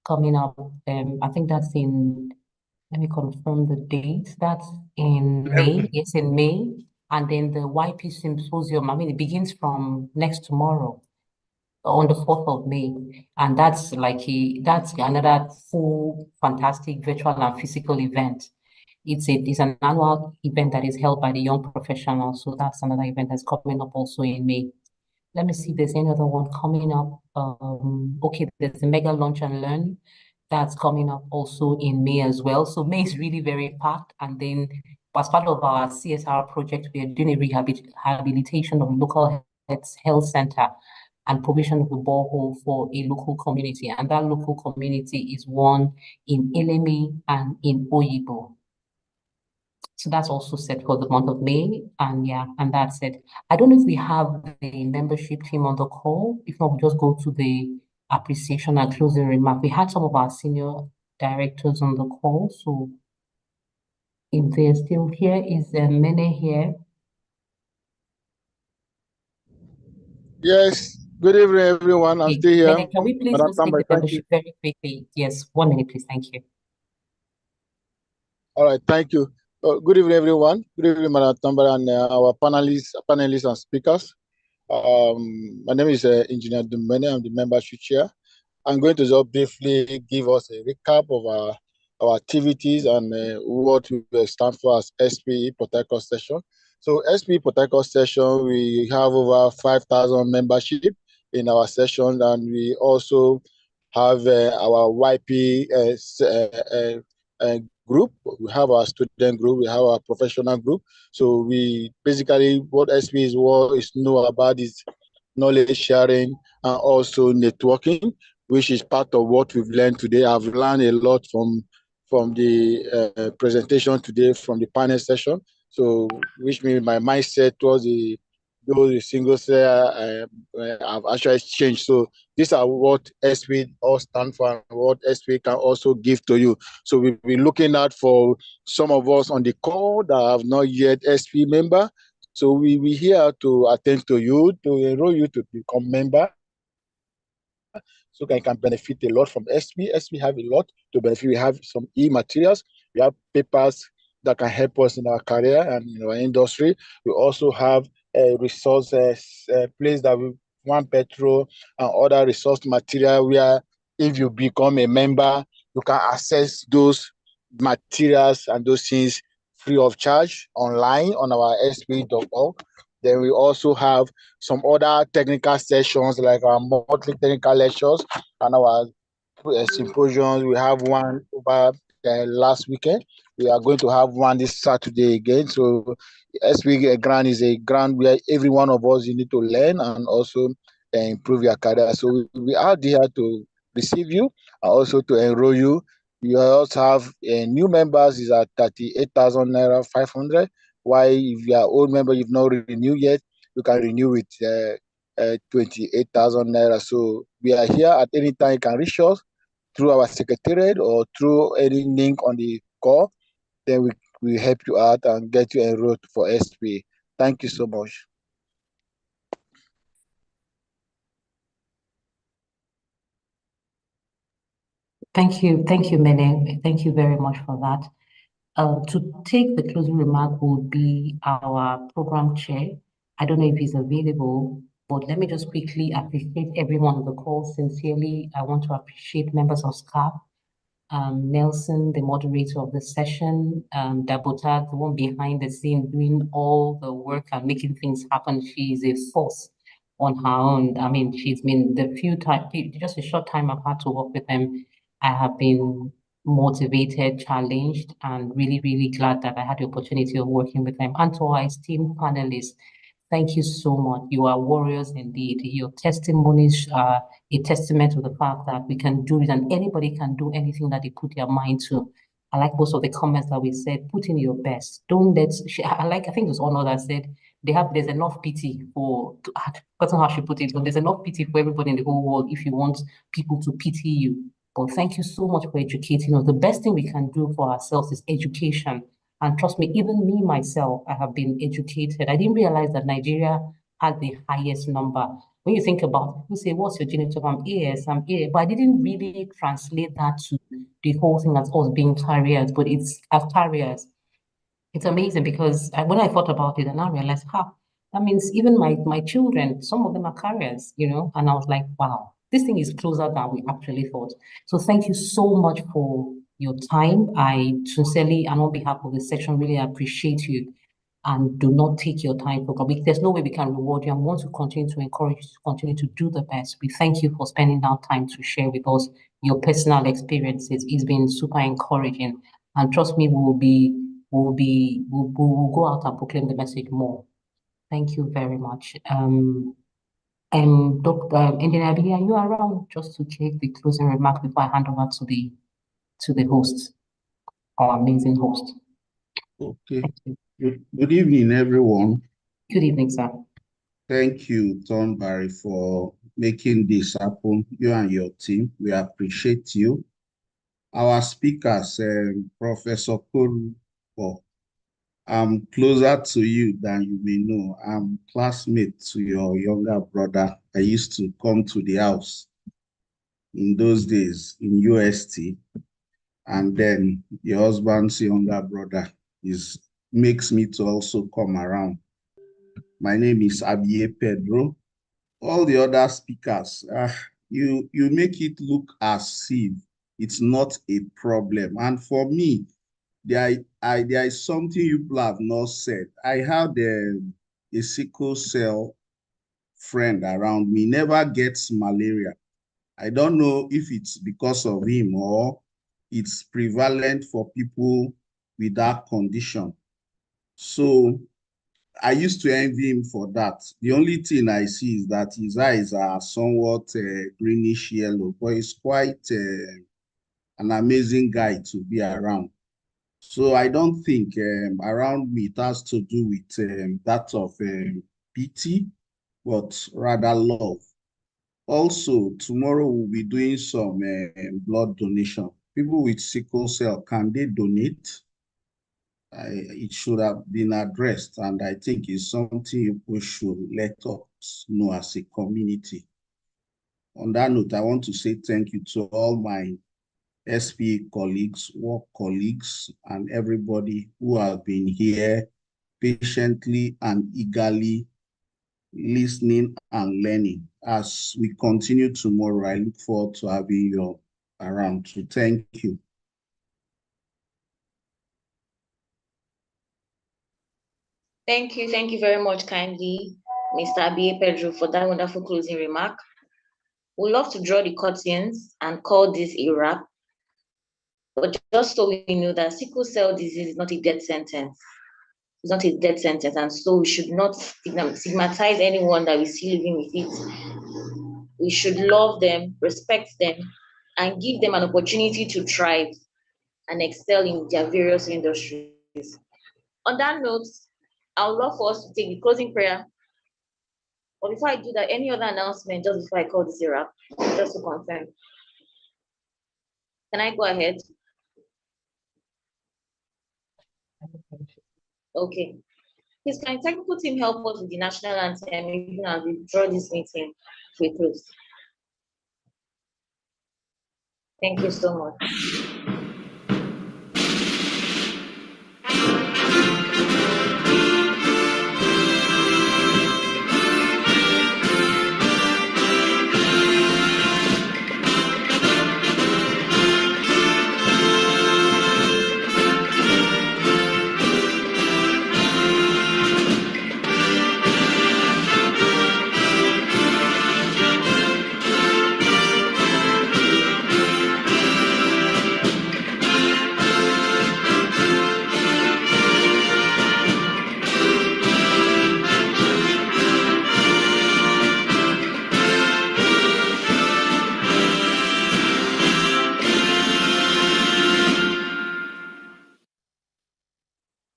coming up. I think that's let me confirm the date. That's in May. It's in May. And then the YP Symposium, I mean, it begins from next tomorrow on the 4th of May. And that's another full, fantastic virtual and physical event. It's an annual event that is held by the young professionals. So that's another event that's coming up also in May. Let me see if there's any other one coming up. Okay, there's the Mega Launch and Learn. That's coming up also in May as well. So May is really very packed. And then as part of our CSR project, we are doing a rehabilitation of local health center and provision of a borehole for a local community. And that local community is one in Elemi and in Oyibo. So that's also set for the month of May. And yeah, and that's it. I don't know if we have the membership team on the call. If not, we'll just go to the appreciation and closing remark. We had some of our senior directors on the call. So if they're still here, is Mene here? Yes. Good evening, everyone. I'm still here. Mene, can we please just take the membership very quickly? Yes, 1 minute, please. Thank you. All right, thank you. Good evening, everyone. Good evening, Madam Tambara, and our panelists and speakers. My name is Engineer Dumene. I'm the membership chair. I'm going to just briefly give us a recap of our activities and what we stand for as SPE Port Harcourt session. So SPE Port Harcourt session, we have over 5,000 membership in our session, and we also have our YP group. We have our student group, we have our professional group. So we basically, what SPE is know about is knowledge sharing and also networking, which is part of what we've learned today. I've learned a lot from the presentation today, from the panel session. So, which means my mindset towards the single cell I've actually changed. So these are what SPE all stand for and what SPE can also give to you. So we'll be looking at for some of us on the call that have not yet SPE member. So we here to attend to you, to enroll you to become member, so you can benefit a lot from SPE. SPE have a lot to benefit. We have some e-materials. We have papers that can help us in our career and in our industry. We also have resources, place that we want petrol and other resource material where if you become a member, you can access those materials and those things free of charge online on our spe.org. Then we also have some other technical sessions like our monthly technical lectures and our symposiums. We have one over last weekend. We are going to have one this Saturday again. So SPE grant is a grant where every one of us you need to learn and also improve your career. So we are there to receive you and also to enroll you. We also have new members is at 38,000 naira 500. Why if you are old member you've not renewed yet, you can renew with 28,000 naira. So we are here at any time. You can reach us through our secretariat or through any link on the call. Then we help you out and get you enrolled for SPE. Thank you so much. Thank you, Mene. Thank you very much for that. To take the closing remark would be our program chair. I don't know if he's available, but let me just quickly appreciate everyone on the call. Sincerely, I want to appreciate members of staff, Nelson, the moderator of the session, Dabota, the one behind the scene doing all the work and making things happen. She is a force on her own. I mean, she's been the few time, just a short time I've had to work with them. I have been motivated, challenged, and really, really glad that I had the opportunity of working with them. And to our esteemed panelists, thank you so much. You are warriors indeed. Your testimonies are a testament to the fact that we can do it and anybody can do anything that they put their mind to. I like most of the comments that we said, put in your best. Don't let, I think it was Honor that said, there's enough pity for, that's not how she put it, but there's enough pity for everybody in the whole world if you want people to pity you. But thank you so much for educating us. The best thing we can do for ourselves is education. And trust me, even me myself, I have been educated. I didn't realize that Nigeria had the highest number. When you think about it, people say, what's your genotype? I'm AS, I'm A. But I didn't really translate that to the whole thing as us being carriers, but it's as carriers. It's amazing because when I thought about it and I realized, that means even my children, some of them are carriers, you know, and I was like, wow, this thing is closer than we actually thought. So thank you so much for your time. I sincerely, and on behalf of the section, really appreciate you and do not take your time for granted. There's no way we can reward you and want to continue to encourage you to continue to do the best. We thank you for spending that time to share with us your personal experiences. It's been super encouraging. And trust me, we'll go out and proclaim the message more. Thank you very much. Dr. Engineer Abili, are you around just to take the closing remark before I hand over to the host, our amazing host? Okay. Good evening, everyone. Good evening, sir. Thank you, Tom Barry, for making this happen. You and your team, we appreciate you. Our speakers, Professor Korubo, I'm closer to you than you may know. I'm classmate to your younger brother. I used to come to the house in those days in UST, and then your husband's younger brother makes me to also come around. My name is Abie Pedro. All the other speakers, you make it look as if it's not a problem. And for me, there is something you people have not said. I had a sickle cell friend around me, never gets malaria. I don't know if it's because of him or it's prevalent for people with that condition. So I used to envy him for that. The only thing I see is that his eyes are somewhat greenish yellow, but he's quite an amazing guy to be around. So I don't think around me it has to do with that of pity, but rather love. Also, tomorrow we'll be doing some blood donation. People with sickle cell, can they donate? It should have been addressed, and I think it's something we should let us know as a community. On that note, I want to say thank you to all my SPA colleagues, work colleagues, and everybody who have been here patiently and eagerly listening and learning. As we continue tomorrow, I look forward to having you around. So thank you. Thank you very much kindly, Mr. Abie Pedro, for that wonderful closing remark. We'd love to draw the curtains and call this a wrap. But just so we know that sickle cell disease is not a death sentence. It's not a death sentence, and so we should not stigmatize anyone that we see living with it. We should love them, respect them, and give them an opportunity to thrive and excel in their various industries. On that note, I would love for us to take the closing prayer. But before I do that, any other announcement just before I call this a wrap, just to confirm. Can I go ahead? Okay. Please, can the technical team help us with the national anthem even as we draw this meeting to a close? Thank you so much.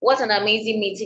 What an amazing meeting